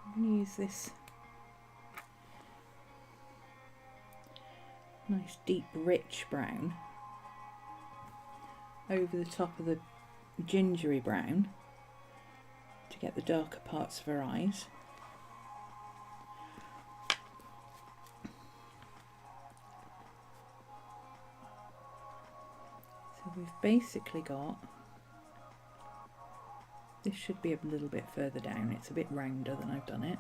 I'm going to use this nice deep rich brown over the top of the gingery brown to get the darker parts of her eyes. So we've basically got, this should be a little bit further down, it's a bit rounder than I've done it.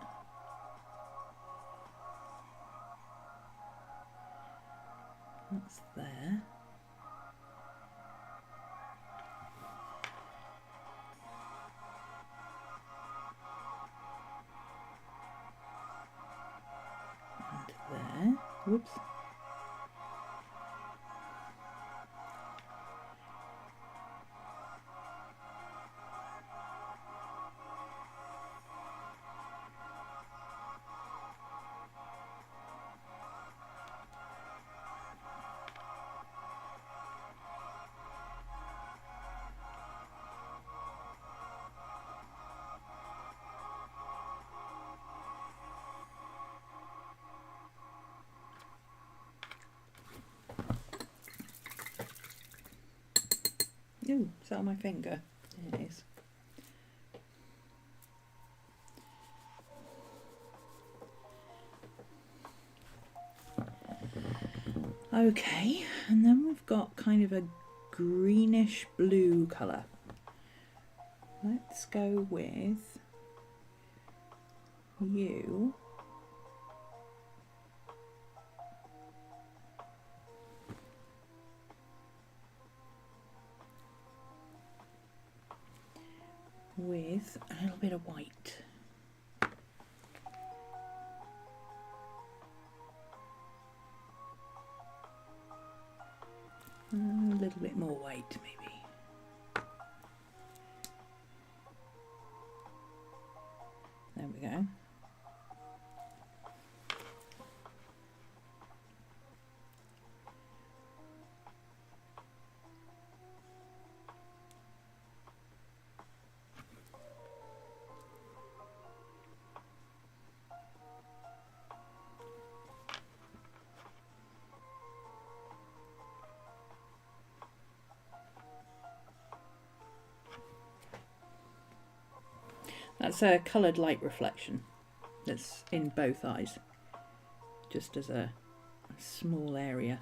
That's there. And there. Whoops. Ooh, is that on my finger? There it is. Okay, and then we've got kind of a greenish blue colour. Let's go with you. With a little bit of white. A little bit more white, maybe. There we go. That's a coloured light reflection that's in both eyes, just as a small area.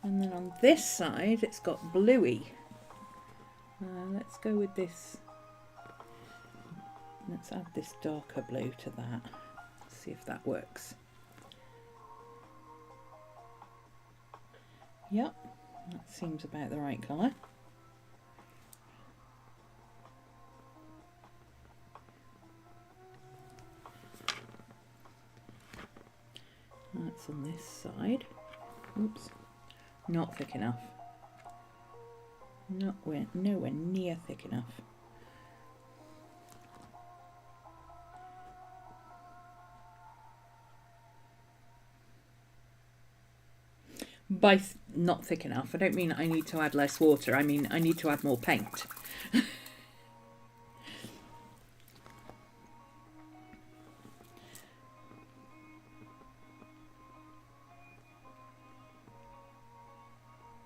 And then on this side it's got bluey. Let's go with this. Let's add this darker blue to that. See if that works. Yep, that seems about the right colour. That's on this side. Oops, not thick enough. Nowhere near thick enough. By not thick enough, I don't mean I need to add less water. I mean I need to add more paint.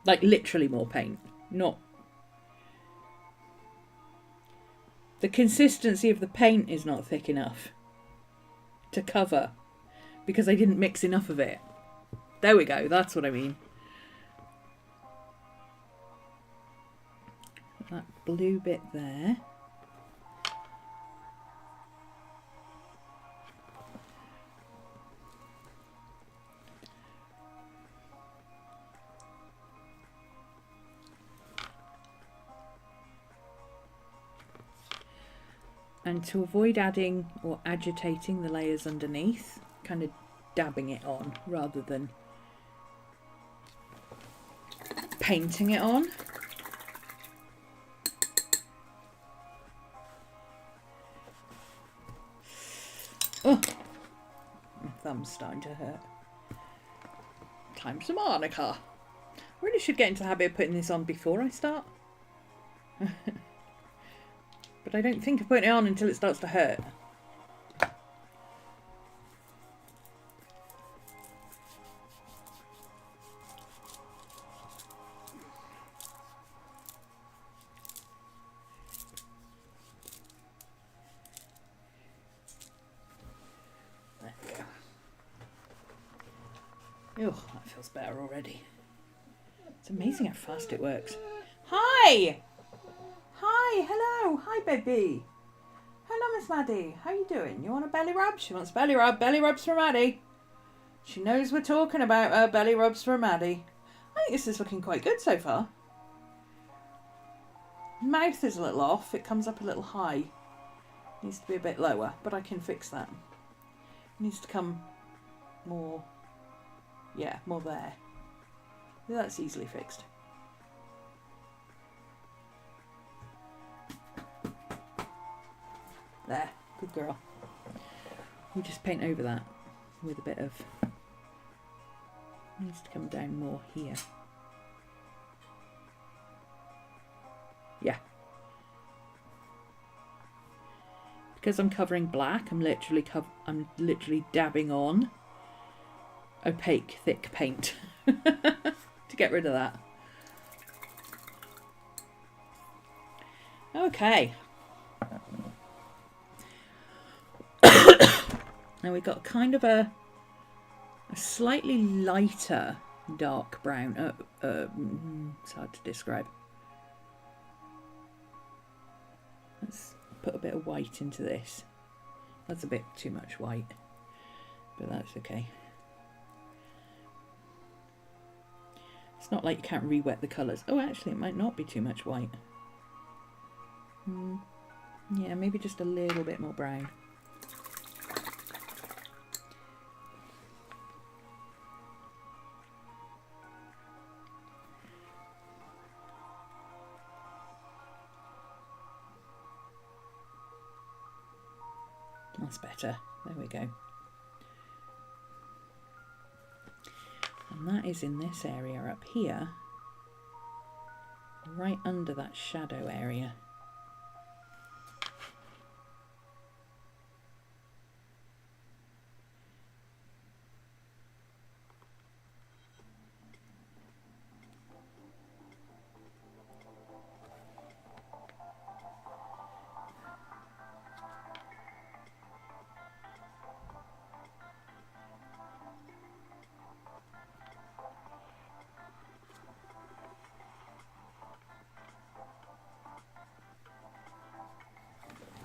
Like literally more paint, not... The consistency of the paint is not thick enough to cover because I didn't mix enough of it. There we go, that's what I mean. That blue bit there. And to avoid adding or agitating the layers underneath, kind of dabbing it on rather than painting it on. Oh, my thumb's starting to hurt. Time some arnica. I really should get into the habit of putting this on before I start. But I don't think of putting it on until it starts to hurt. Oh, that feels better already. It's amazing how fast it works. Hi! Hi, hello. Hi, baby. Hello, Miss Maddie. How you doing? You want a belly rub? She wants belly rub. Belly rubs for Maddie. She knows we're talking about her. Belly rubs for Maddie. I think this is looking quite good so far. Mouth is a little off. It comes up a little high. Needs to be a bit lower, but I can fix that. It needs to come more... Yeah, more there. That's easily fixed. There, good girl. We'll just paint over that with a bit of... Needs to come down more here. Yeah. Because I'm covering black, I'm literally dabbing on opaque, thick paint to get rid of that. Okay. Now we've got kind of a slightly lighter dark brown. It's hard to describe. Let's put a bit of white into this. That's a bit too much white, but that's okay. It's not like you can't re-wet the colours. Oh, actually, it might not be too much white. Yeah, maybe just a little bit more brown. That's better. There we go. And that is in this area up here, right under that shadow area.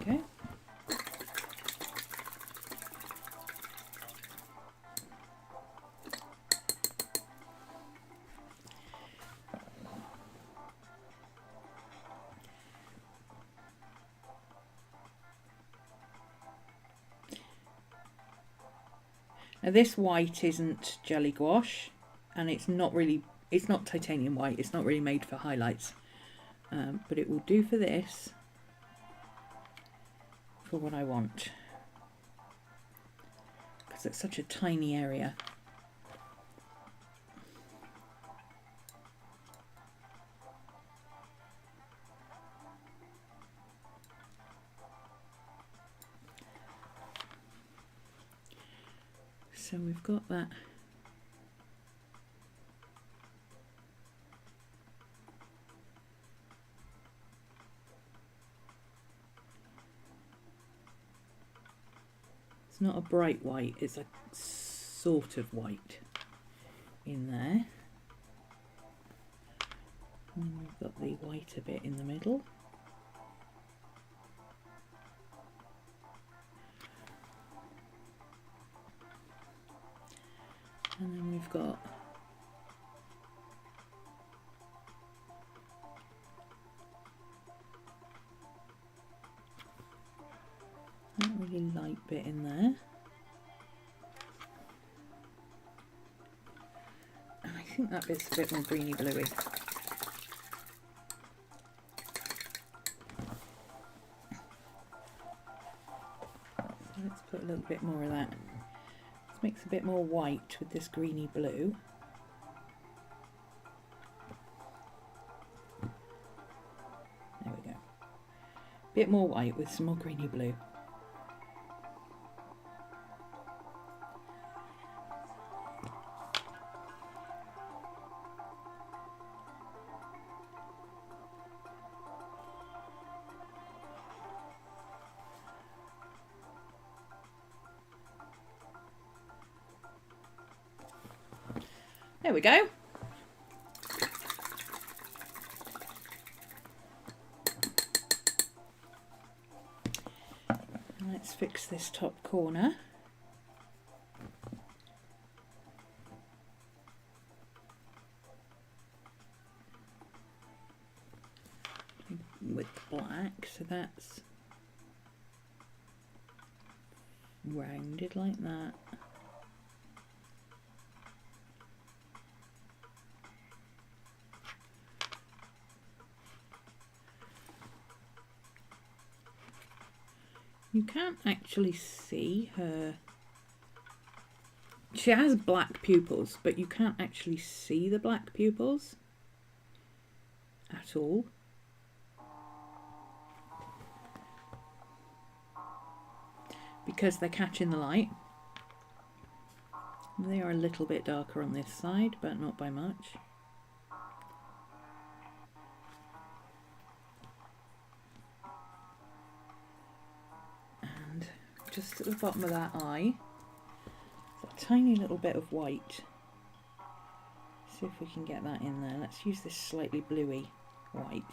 Okay. Now this white isn't jelly gouache, and it's not titanium white, it's not really made for highlights, but it will do for this, for what I want, because it's such a tiny area. So we've got that. It's not a bright white, it's a sort of white in there. And we've got the whiter bit in the middle. And then we've got that really light bit in there. And I think that bit's a bit more greeny bluey. let's put a little bit more of that. Let's mix a bit more white with this greeny blue. There we go. Bit more white with some more greeny blue. There we go. Let's fix this top corner. With black, so that's rounded like that. You can't actually see her. She has black pupils, but you can't actually see the black pupils at all. Because they're catching the light. They are a little bit darker on this side, but not by much. Just at the bottom of that eye, a tiny little bit of white. See if we can get that in there. Let's use this slightly bluey white.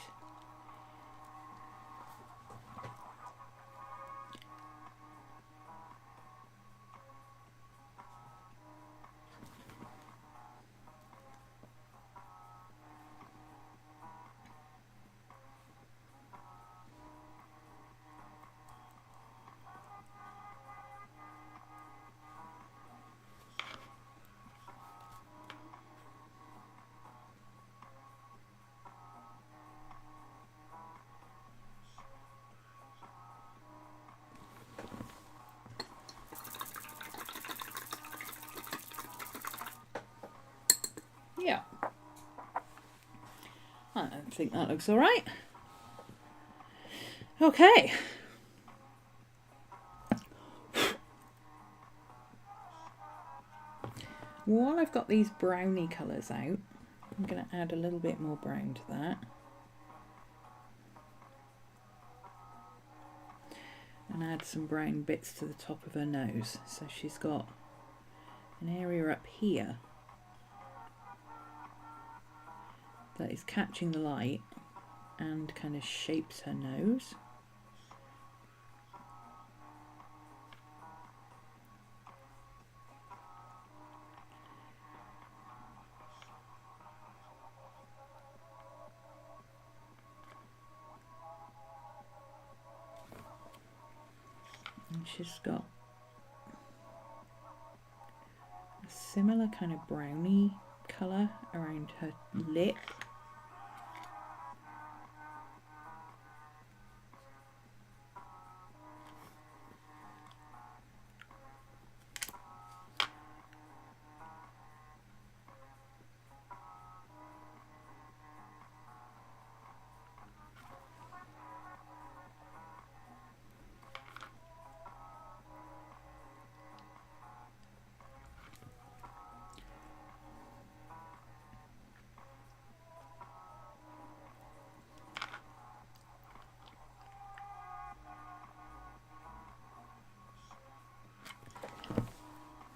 Yeah, I think that looks all right. Okay. While I've got these browny colours out, I'm going to add a little bit more brown to that. And add some brown bits to the top of her nose. So she's got an area up here that is catching the light and kind of shapes her nose. And she's got a similar kind of browny colour around her lip.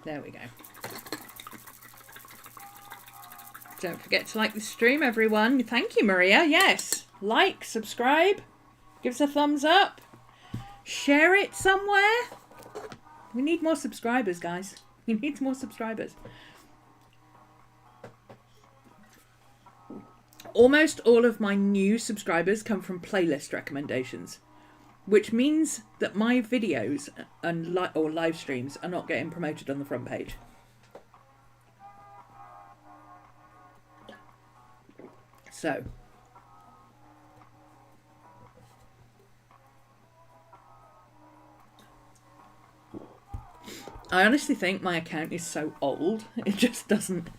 There we go. Don't forget to like the stream, everyone. Thank you, Maria. Yes. Like, subscribe, give us a thumbs up, share it somewhere. We need more subscribers, guys. We need more subscribers. Almost all of my new subscribers come from playlist recommendations, which means that my videos and or live streams are not getting promoted on the front page. So, I honestly think my account is so old, it just doesn't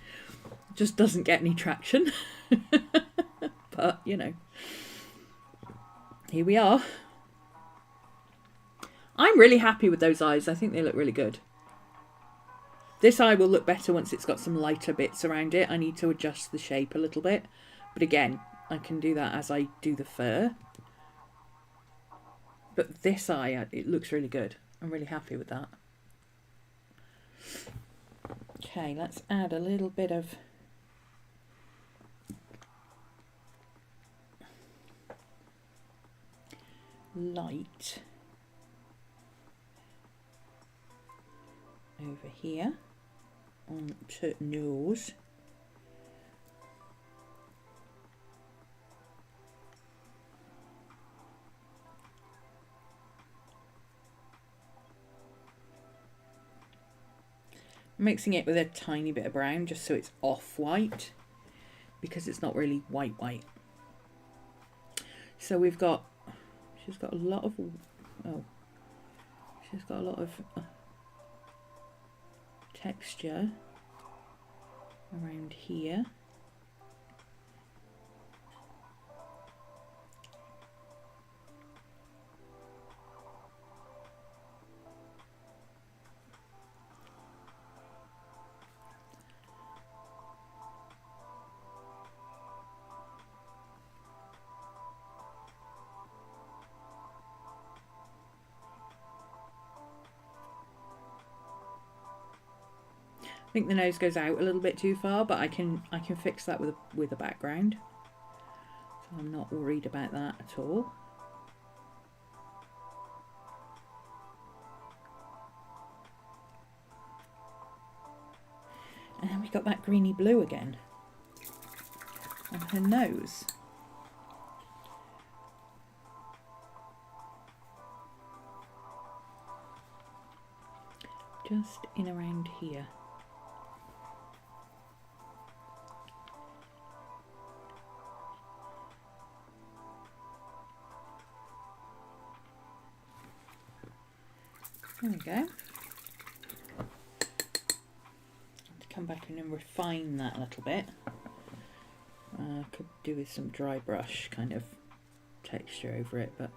get any traction. But, you know, here we are. I'm really happy with those eyes. I think they look really good. This eye will look better once it's got some lighter bits around it. I need to adjust the shape a little bit. But again, I can do that as I do the fur. But this eye, it looks really good. I'm really happy with that. Okay, let's add a little bit of light over here on certain nose. Mixing it with a tiny bit of brown just so it's off-white, because it's not really white. So we've got, she's got a lot of texture around here. I think the nose goes out a little bit too far, but I can fix that with a background. So I'm not worried about that at all. And then we got that greeny blue again on her nose. Just in around here. There we go. To come back in and refine that a little bit. Could do with some dry brush kind of texture over it, but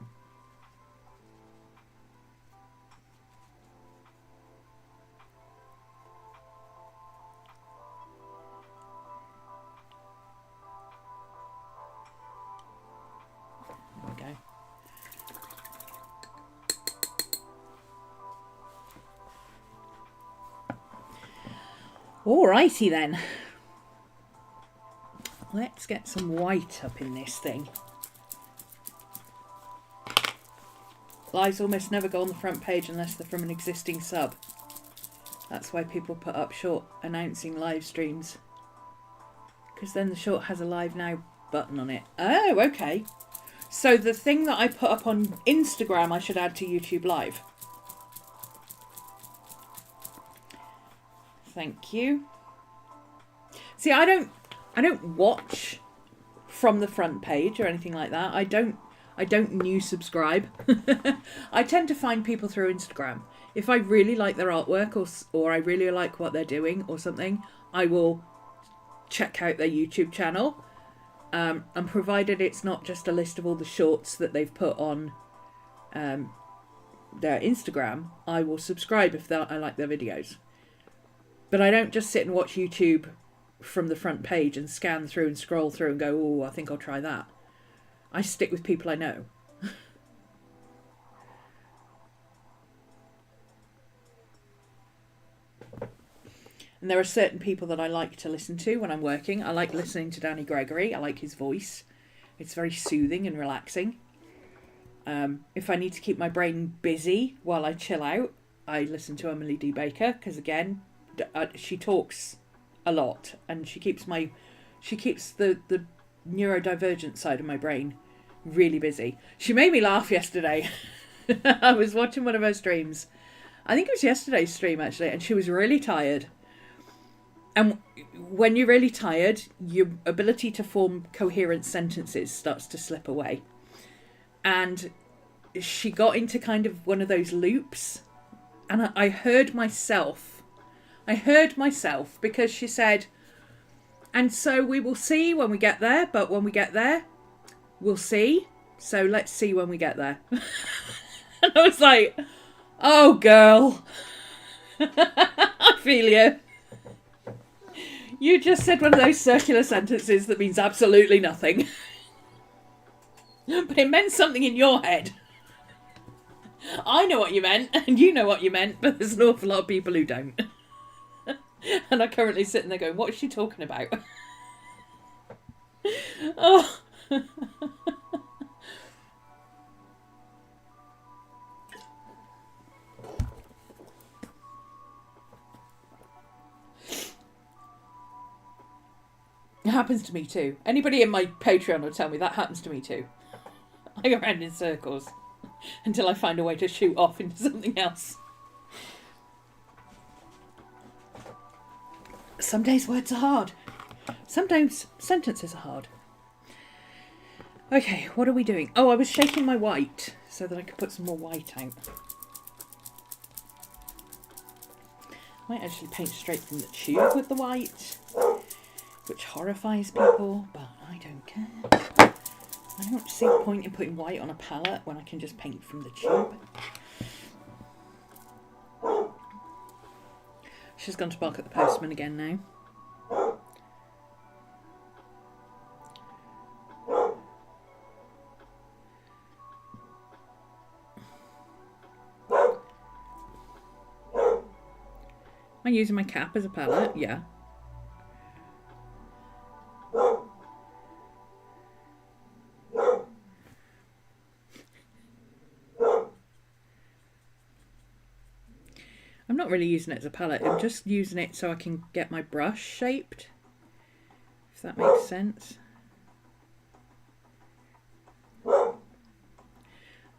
there we go. Alrighty then. Let's get some white up in this thing. Lives almost never go on the front page unless they're from an existing sub. That's why people put up short announcing live streams. Because then the short has a live now button on it. Oh, okay. So the thing that I put up on Instagram I should add to YouTube Live. Thank you. See, I don't watch from the front page or anything like that. I don't new subscribe. I tend to find people through Instagram. If I really like their artwork or I really like what they're doing or something, I will check out their YouTube channel. And provided it's not just a list of all the shorts that they've put on their Instagram, I will subscribe if I like their videos. But I don't just sit and watch YouTube from the front page and scan through and scroll through and go, oh, I think I'll try that. I stick with people I know. And there are certain people that I like to listen to when I'm working. I like listening to Danny Gregory. I like his voice. It's very soothing and relaxing. If I need to keep my brain busy while I chill out, I listen to Emily D. Baker because, again, she talks a lot and she keeps the neurodivergent side of my brain really busy. She made me laugh yesterday. I was watching one of her streams. I think it was yesterday's stream, actually, and she was really tired. And when you're really tired, your ability to form coherent sentences starts to slip away. And she got into kind of one of those loops And I heard myself. I heard myself because she said, and so we will see when we get there, but when we get there, we'll see. So let's see when we get there. And I was like, oh, girl. I feel you. You just said one of those circular sentences that means absolutely nothing. But it meant something in your head. I know what you meant, and you know what you meant, but there's an awful lot of people who don't. And I'm currently sitting there going, what is she talking about? Oh. It happens to me too. Anybody in my Patreon will tell me that happens to me too. I go around in circles until I find a way to shoot off into something else. Some days words are hard. Sometimes sentences are hard. Okay, what are we doing? Oh, I was shaking my white so that I could put some more white out. I might actually paint straight from the tube with the white, which horrifies people, but I don't care. I don't see the point in putting white on a palette when I can just paint from the tube. She's gone to bark at the postman again now. Am I using my cap as a palette? Yeah. I'm not really using it as a palette. I'm just using it so I can get my brush shaped. If that makes sense.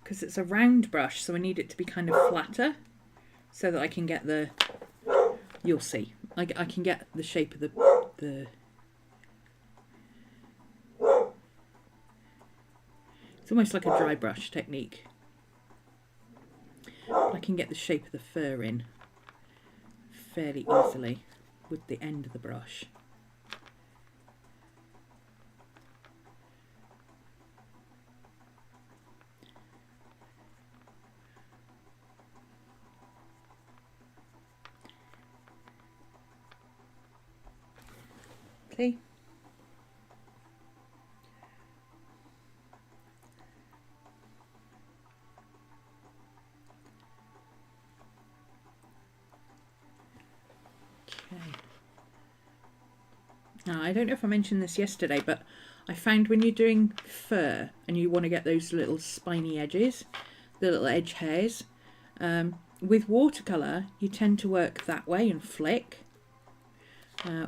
Because it's a round brush, so I need it to be kind of flatter. So that I can get the... You'll see. I can get the shape of the... It's almost like a dry brush technique. But I can get the shape of the fur in fairly easily with the end of the brush. See? Now, I don't know if I mentioned this yesterday, but I found when you're doing fur and you want to get those little spiny edges, the little edge hairs, with watercolour you tend to work that way and flick.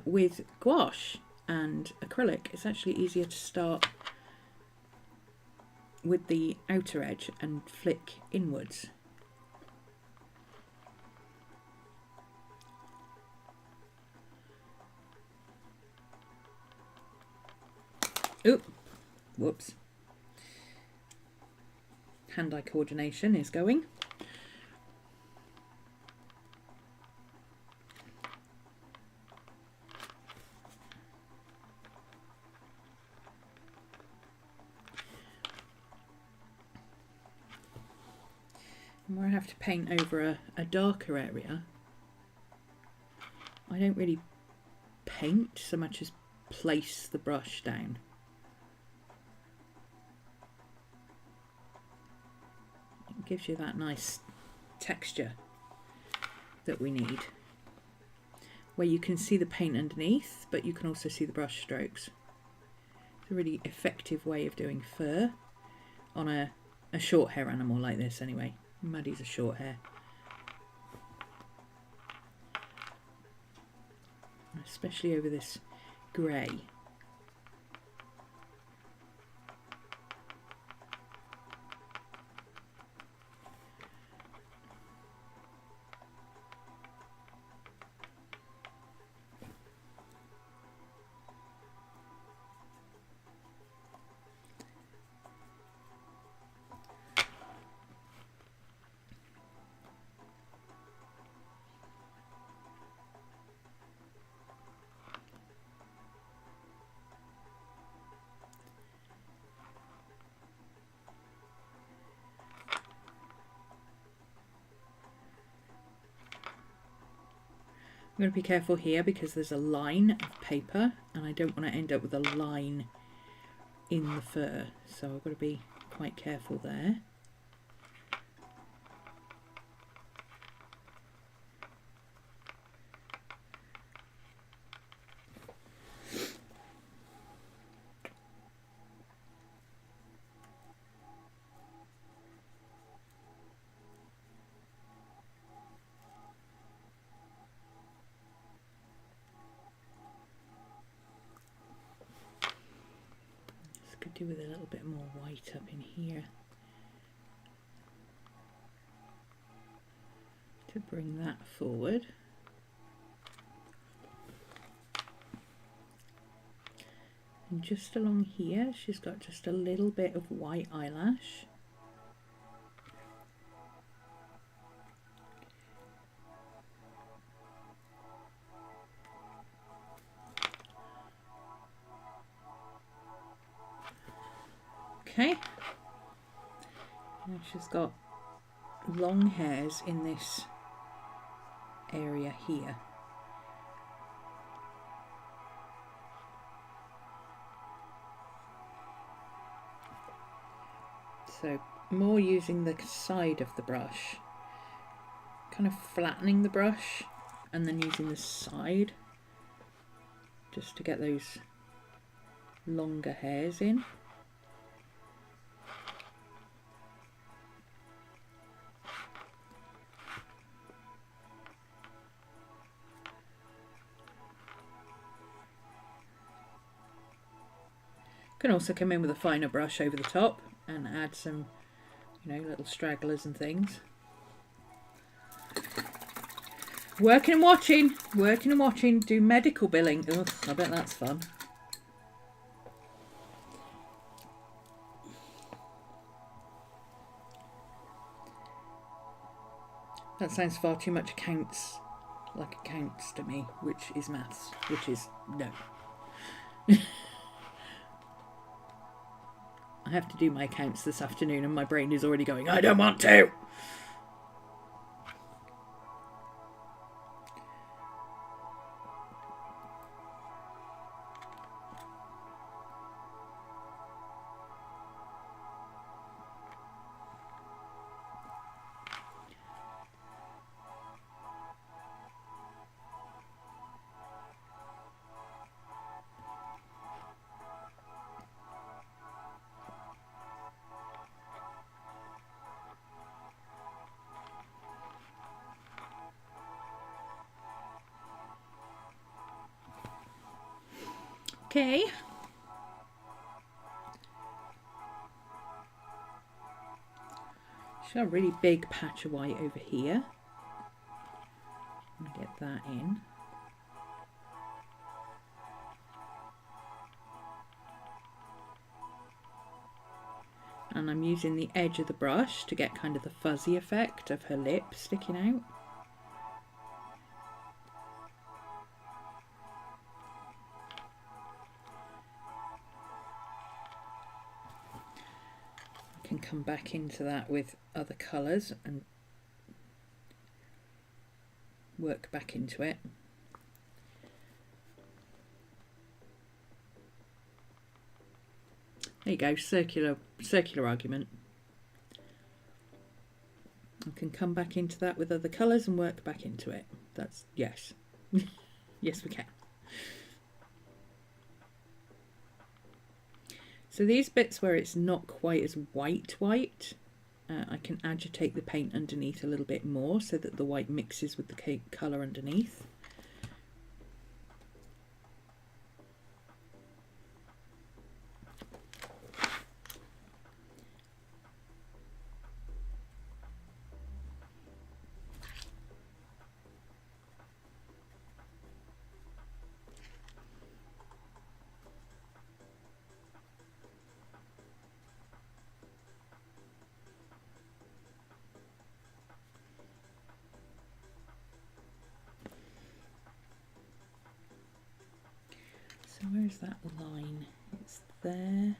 With gouache and acrylic, it's actually easier to start with the outer edge and flick inwards. Oop, whoops. Hand-eye coordination is going. And where I have to paint over a darker area, I don't really paint so much as place the brush down. It gives you that nice texture that we need, where you can see the paint underneath, but you can also see the brush strokes. It's a really effective way of doing fur on a short hair animal like this anyway. Maddie's a short hair. Especially over this grey. going to be careful here because there's a line of paper and I don't want to end up with a line in the fur, so I've got to be quite careful there. Could do with a little bit more white up in here to bring that forward. And just along here she's got just a little bit of white eyelash. Okay, and she's got long hairs in this area here. So more using the side of the brush, kind of flattening the brush and then using the side just to get those longer hairs in. Can also come in with a finer brush over the top and add some, you know, little stragglers and things. Working and watching, do medical billing. Ugh, I bet that's fun. That sounds far too much accounts, like accounts to me, which is maths, which is no. I have to do my accounts this afternoon and my brain is already going, I don't want to! Okay. She's got a really big patch of white over here. Get that in. And I'm using the edge of the brush to get kind of the fuzzy effect of her lip sticking out. Can come back into that with other colours and work back into it. There you go, circular argument. I can come back into that with other colours and work back into it. That's yes. Yes we can. So these bits where it's not quite as white, I can agitate the paint underneath a little bit more so that the white mixes with the colour underneath. So where's that line? It's there and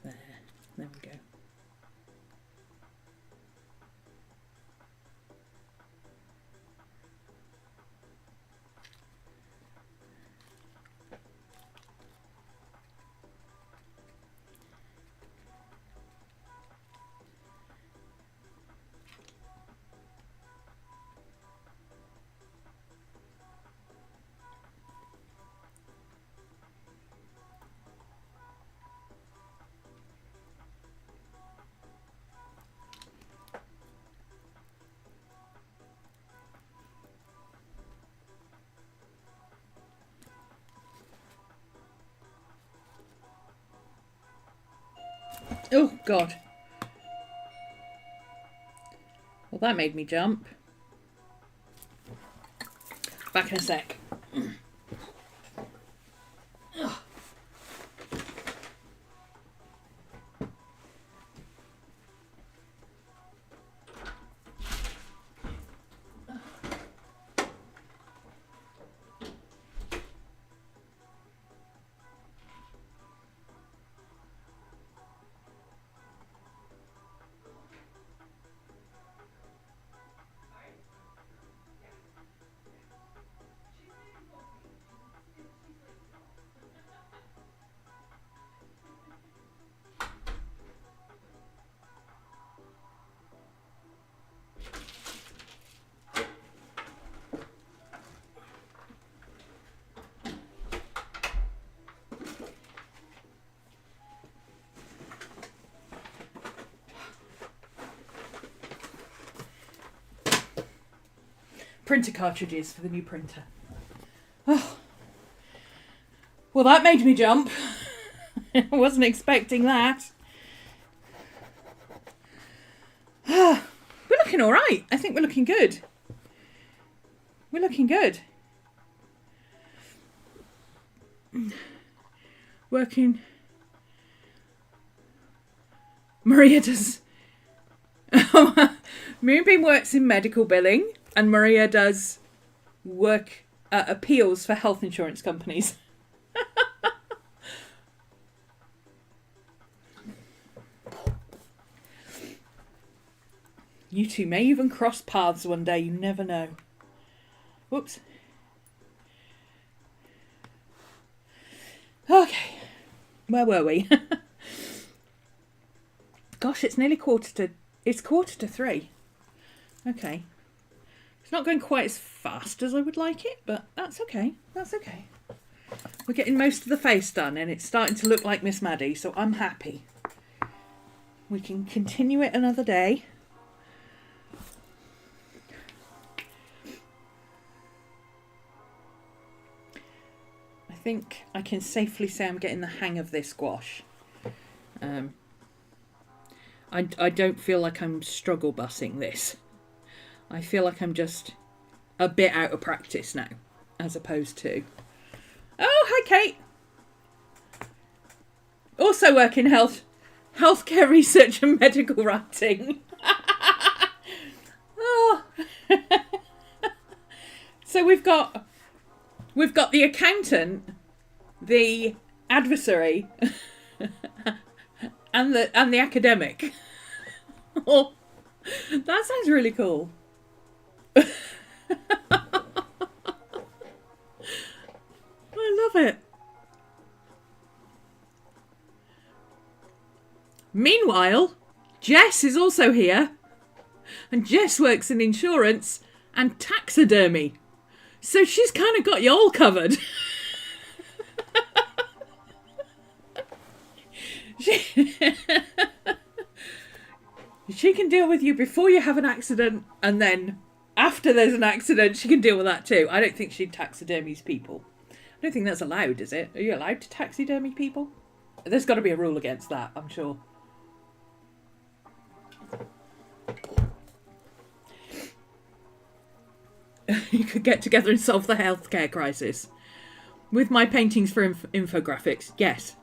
there. There we go. Oh, God. Well, that made me jump. Back in a sec. Printer cartridges for the new printer. Oh. Well, that made me jump. I wasn't expecting that. We're looking all right. I think we're looking good. We're looking good. Working. Maria does. Moonbeam works in medical billing, and Maria does work appeals for health insurance companies. You two may even cross paths one day, you never know. Whoops. Okay, where were we? Gosh, it's nearly quarter to 3. Okay. It's not going quite as fast as I would like it, but that's okay. That's okay. We're getting most of the face done and it's starting to look like Miss Maddie, so I'm happy. We can continue it another day. I think I can safely say I'm getting the hang of this gouache. I don't feel like I'm struggle bussing this. I feel like I'm just a bit out of practice now, as opposed to... Oh, hi Kate! Also work in healthcare research and medical writing. Oh. So we've got the accountant, the adversary, and the academic. Oh, that sounds really cool. I love it. Meanwhile, Jess is also here, and Jess works in insurance and taxidermy. So she's kind of got you all covered. She can deal with you before you have an accident, and then after there's an accident, she can deal with that too. I don't think she taxidermies people. I don't think that's allowed, is it? Are you allowed to taxidermy people? There's got to be a rule against that, I'm sure. You could get together and solve the healthcare crisis. With my paintings for infographics, yes.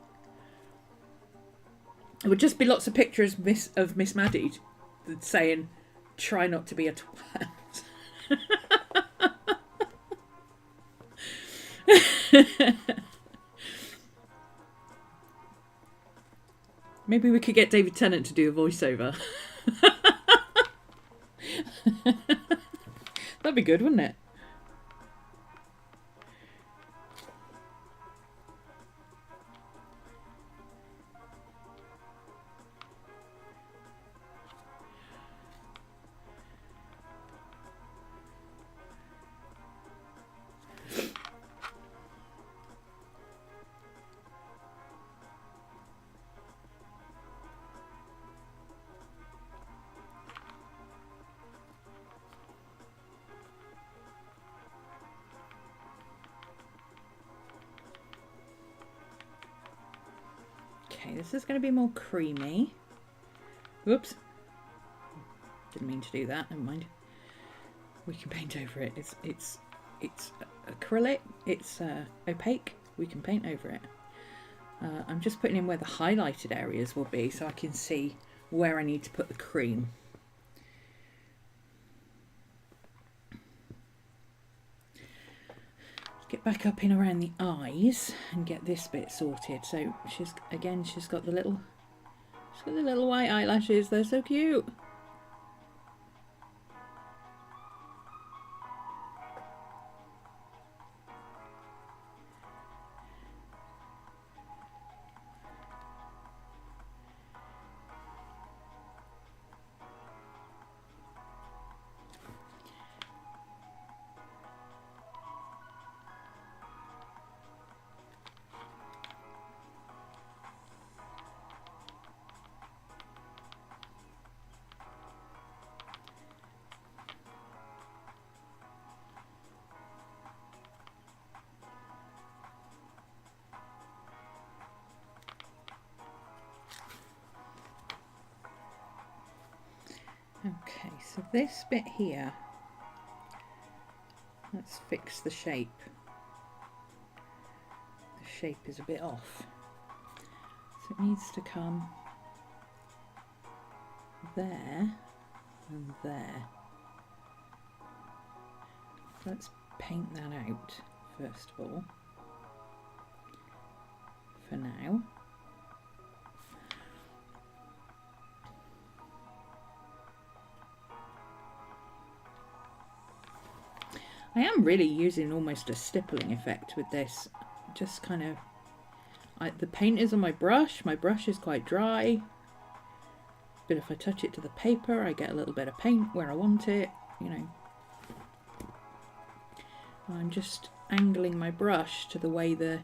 It would just be lots of pictures of Miss Maddie saying, try not to be a twat. Maybe we could get David Tennant to do a voiceover. That'd be good, wouldn't it? Okay, this is going to be more creamy. Whoops. Didn't mean to do that. Never mind. We can paint over it. It's acrylic. It's opaque. We can paint over it. I'm just putting in where the highlighted areas will be so I can see where I need to put the cream. Get back up in around the eyes and get this bit sorted. So she's got the little white eyelashes. They're so cute. Okay, so this bit here, let's fix the shape. The shape is a bit off. So it needs to come there and there. Let's paint that out first of all, for now. I am really using almost a stippling effect with this. Just kind of, the paint is on my brush is quite dry, but if I touch it to the paper I get a little bit of paint where I want it, you know. I'm just angling my brush to the way the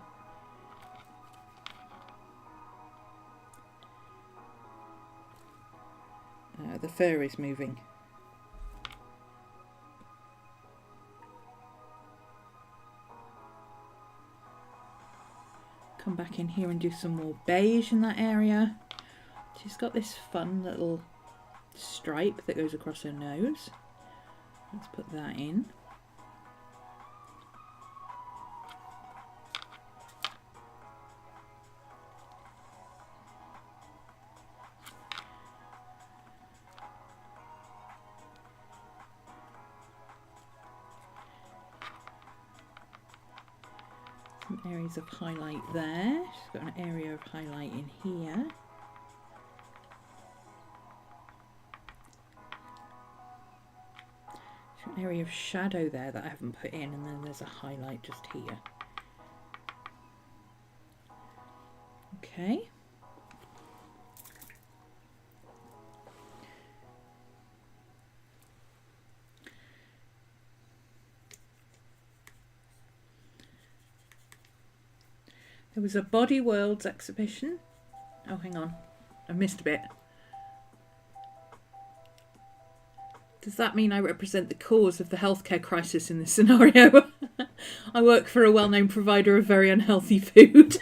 fur is moving. Come back in here and do some more beige in that area. She's got this fun little stripe that goes across her nose. Let's put that in. Some areas of highlight there. She's got an area of highlight in here. There's an area of shadow there that I haven't put in, and then there's a highlight just here. Okay. There was a Body Worlds exhibition. Oh, hang on. I missed a bit. Does that mean I represent the cause of the healthcare crisis in this scenario? I work for a well-known provider of very unhealthy food.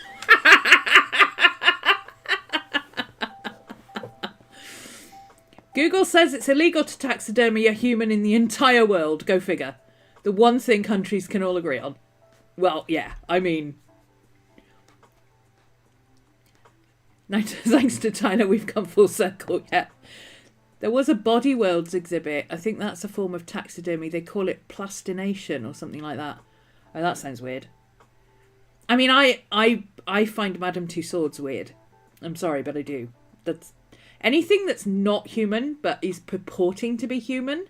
Google says it's illegal to taxidermy a human in the entire world. Go figure. The one thing countries can all agree on. Well, yeah, I mean... Thanks to Tyler, we've come full circle, yeah. There was a Body Worlds exhibit. I think that's a form of taxidermy. They call it plastination or something like that. Oh, that sounds weird. I mean, I find Madame Tussauds weird. I'm sorry, but I do. That's anything that's not human but is purporting to be human,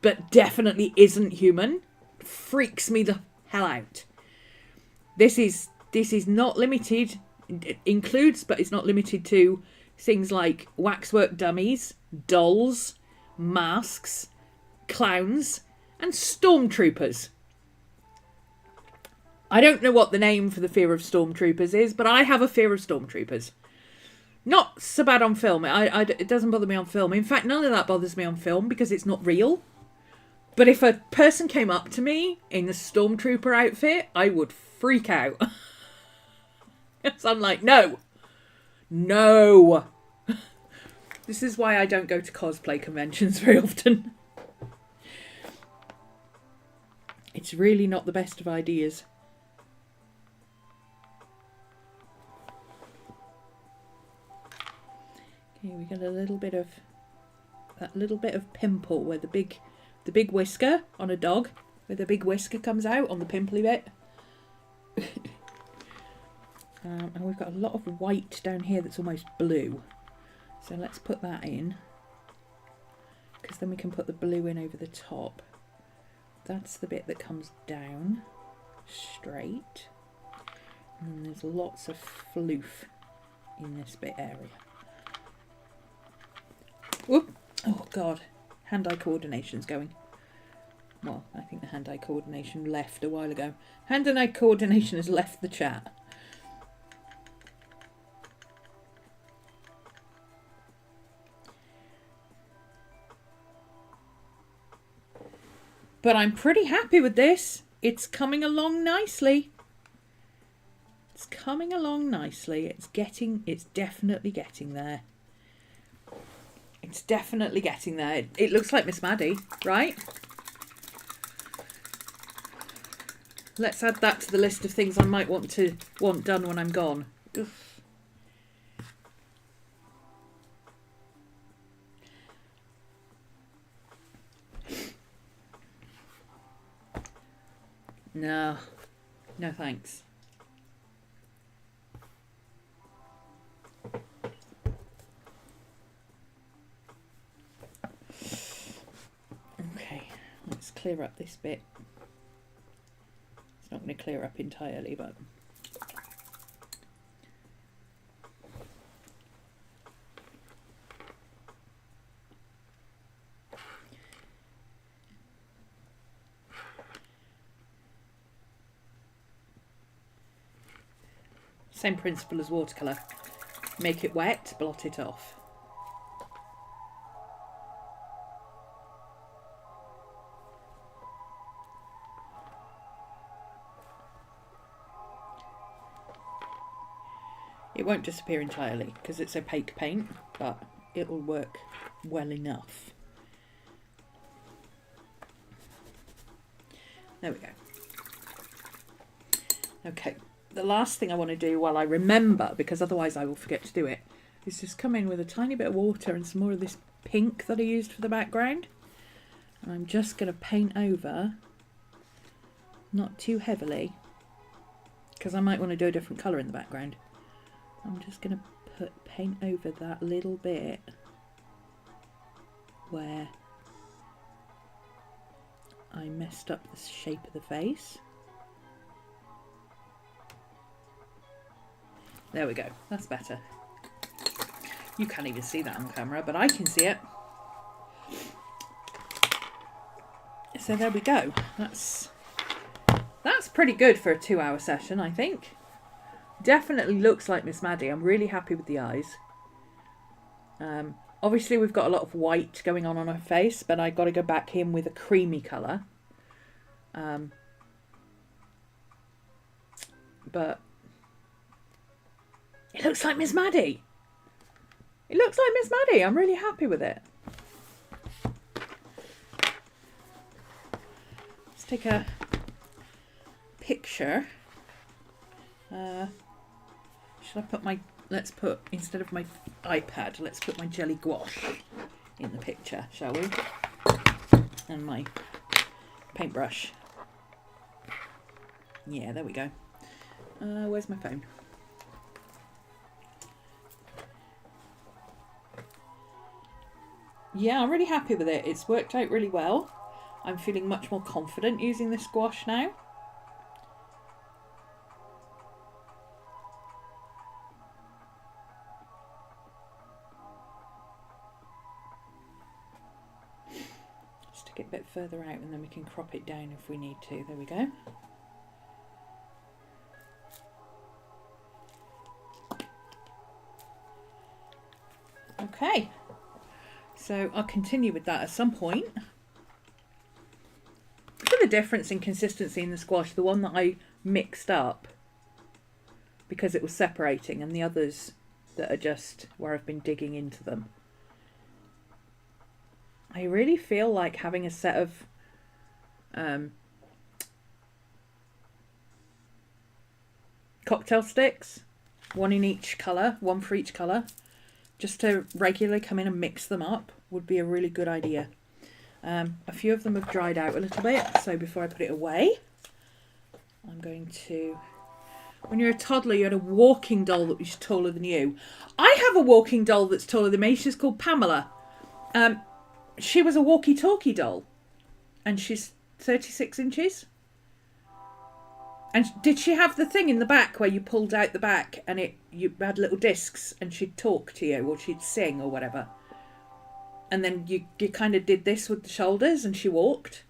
but definitely isn't human, freaks me the hell out. This is not limited. It includes, but it's not limited to, things like waxwork dummies, dolls, masks, clowns, and stormtroopers. I don't know what the name for the fear of stormtroopers is, but I have a fear of stormtroopers. Not so bad on film. It doesn't bother me on film. In fact, none of that bothers me on film because it's not real. But if a person came up to me in the stormtrooper outfit, I would freak out. So I'm like, no, No! This is why I don't go to cosplay conventions very often. It's really not the best of ideas. Okay, we got a little bit of that little bit of pimple where the big whisker on a dog, where the big whisker comes out on the pimply bit. And we've got a lot of white down here that's almost blue. So let's put that in, because then we can put the blue in over the top. That's the bit that comes down straight. And then there's lots of floof in this bit area. Whoop! Oh God, hand-eye coordination's going. Well, I think the hand-eye coordination left a while ago. Hand-eye coordination has left the chat. But I'm pretty happy with this. It's coming along nicely. It's coming along nicely. It's definitely getting there. It's definitely getting there. It looks like Miss Maddie, right? Let's add that to the list of things I might want done when I'm gone. Oof. No. No thanks. Okay, let's clear up this bit. It's not going to clear up entirely, but... Same principle as watercolour. Make it wet, blot it off. It won't disappear entirely because it's opaque paint, but it will work well enough. There we go. Okay. The last thing I want to do while I remember, because otherwise I will forget to do it, is just come in with a tiny bit of water and some more of this pink that I used for the background. And I'm just going to paint over, not too heavily, because I might want to do a different colour in the background. I'm just going to paint over that little bit where I messed up the shape of the face. There we go, that's better. You can't even see that on camera, but I can see it. So there we go. That's pretty good for a 2-hour session, I think. Definitely looks like Miss Maddie. I'm really happy with the eyes. Obviously we've got a lot of white going on her face, but I got to go back in with a creamy colour. But it looks like Miss Maddie. It looks like Miss Maddie. I'm really happy with it. Let's take a picture. Should I put my... Let's put, instead of my iPad, let's put my jelly gouache in the picture, shall we? And my paintbrush. Yeah, there we go. Where's my phone? Yeah, I'm really happy with it. It's worked out really well. I'm feeling much more confident using this gouache now. Just to get a bit further out and then we can crop it down if we need to. There we go. Okay. So I'll continue with that at some point. Look at the difference in consistency in the squash. The one that I mixed up because it was separating and the others that are just where I've been digging into them. I really feel like having a set of cocktail sticks, one in each colour, one for each colour, just to regularly come in and mix them up would be a really good idea. A few of them have dried out a little bit, so before I put it away, I'm going to... When you're a toddler, you had a walking doll that was taller than you. I have a walking doll that's taller than me. She's called Pamela. She was a walkie-talkie doll, and she's 36 inches. And did she have the thing in the back where you pulled out the back and you had little discs and she'd talk to you or she'd sing or whatever? And then you kind of did this with the shoulders and she walked.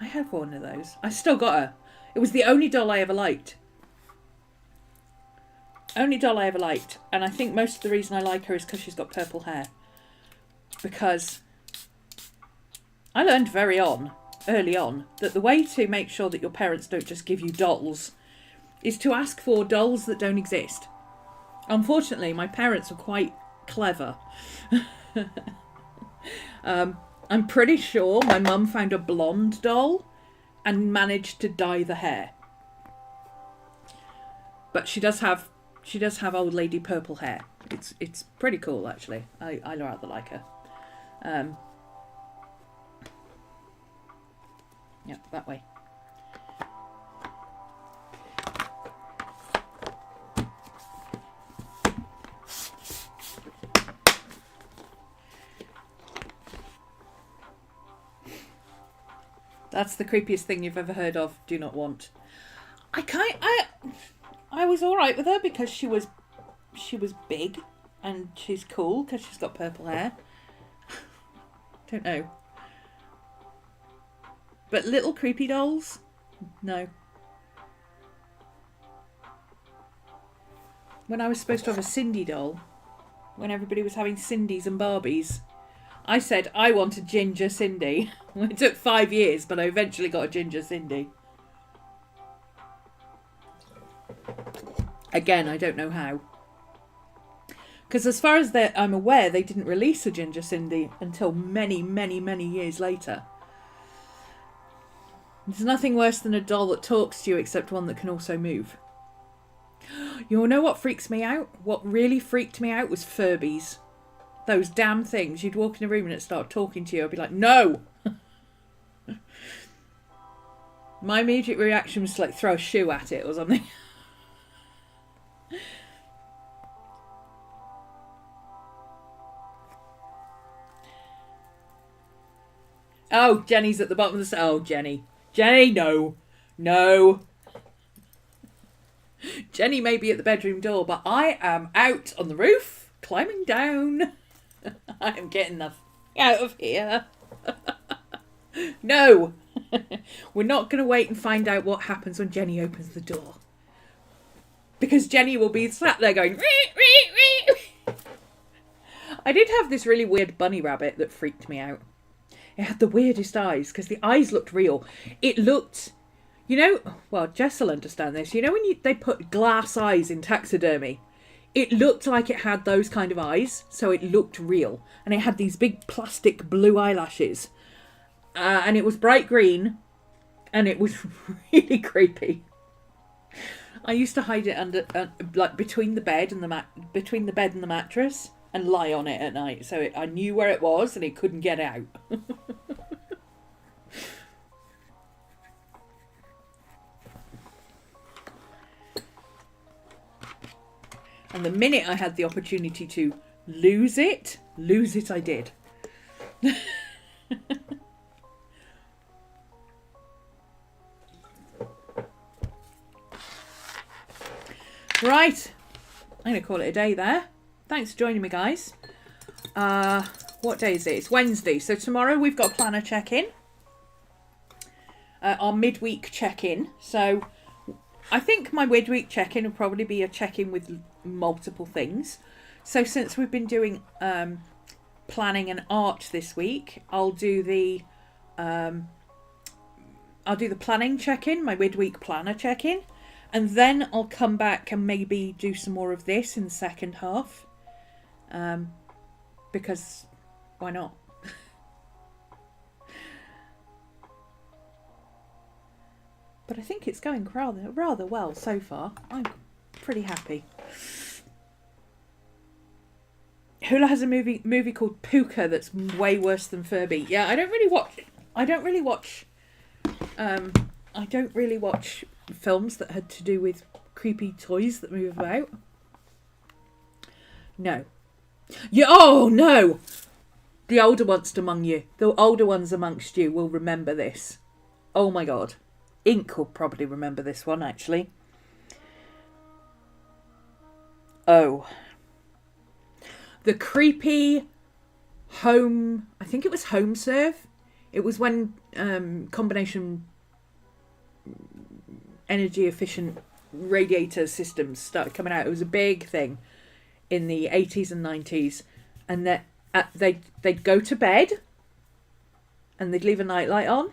I had one of those. I still got her. It was the only doll I ever liked. Only doll I ever liked. And I think most of the reason I like her is because she's got purple hair. Because I learned early on, that the way to make sure that your parents don't just give you dolls is to ask for dolls that don't exist. Unfortunately, my parents were quite clever. I'm pretty sure my mum found a blonde doll and managed to dye the hair. But she does have old lady purple hair. It's pretty cool, actually. I rather like her. Yeah, that way. That's the creepiest thing you've ever heard of. Do not want. I was all right with her because she was big and she's cool because she's got purple hair. Don't know. But little creepy dolls? No. When I was supposed to have a Cindy doll, when everybody was having Cindy's and Barbies, I said I want a ginger Cindy. It took 5 years, but I eventually got a ginger Cindy. Again, I don't know how. Because as far as I'm aware, they didn't release a ginger Cindy until many, many, many years later. There's nothing worse than a doll that talks to you except one that can also move. You know what freaks me out? What really freaked me out was Furbies. Those damn things. You'd walk in a room and it'd start talking to you. I'd be like, no! My immediate reaction was to like throw a shoe at it or something. Oh, Jenny's at the bottom of the... Oh, Jenny. Jenny, no. No. Jenny may be at the bedroom door, but I am out on the roof, climbing down. I am getting the f*** out of here. No. We're not going to wait and find out what happens when Jenny opens the door. Because Jenny will be sat there going... Ree, ree, ree. I did have this really weird bunny rabbit that freaked me out. It had the weirdest eyes because the eyes looked real. It looked, you know, well, Jess will understand this. You know when they put glass eyes in taxidermy? It looked like it had those kind of eyes, so it looked real. And it had these big plastic blue eyelashes. And it was bright green, and it was really creepy. I used to hide it under, like between the bed and the mattress, and lie on it at night, so I knew where it was and it couldn't get out. And the minute I had the opportunity to lose it I did. Right, I'm going to call it a day there. Thanks for joining me, guys. What day is it? It's Wednesday. So tomorrow we've got a planner check-in. Our midweek check-in. So I think my midweek check-in will probably be a check-in with multiple things. So since we've been doing planning and art this week, I'll do the planning check-in, my midweek planner check-in. And then I'll come back and maybe do some more of this in the second half. Because why not? But I think it's going rather well so far. I'm pretty happy. Hula has a movie called Puka that's way worse than Furby. Yeah, I don't really watch films that had to do with creepy toys that move about. No. Yeah, oh no! The older ones amongst you will remember this. Oh my god. Ink will probably remember this one, actually. Oh. The creepy home... I think it was home serve. It was when combination energy efficient radiator systems started coming out. It was a big thing in the 80s and 90s. And that they'd go to bed and they'd leave a nightlight on.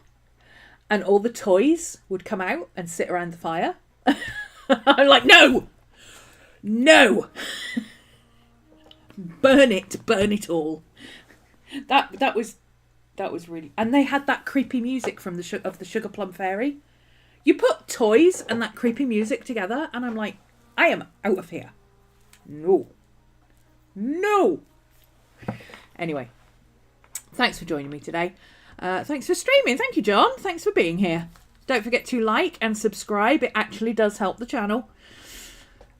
And all the toys would come out and sit around the fire. I'm like, no! No! Burn it all. That was really... And they had that creepy music from the Sugar Plum Fairy. You put toys and that creepy music together and I'm like, I am out of here. No. Anyway, thanks for joining me today. Thanks for streaming. Thank you, John. Thanks for being here. Don't forget to like and subscribe. It actually does help the channel.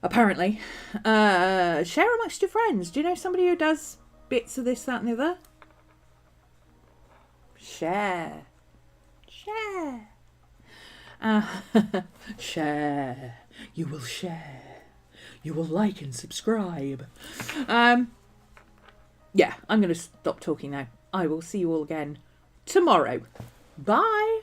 Apparently. Share amongst your friends. Do you know somebody who does bits of this, that and the other? Share. Share. You will share. You will like and subscribe. Yeah, I'm going to stop talking now. I will see you all again tomorrow. Bye.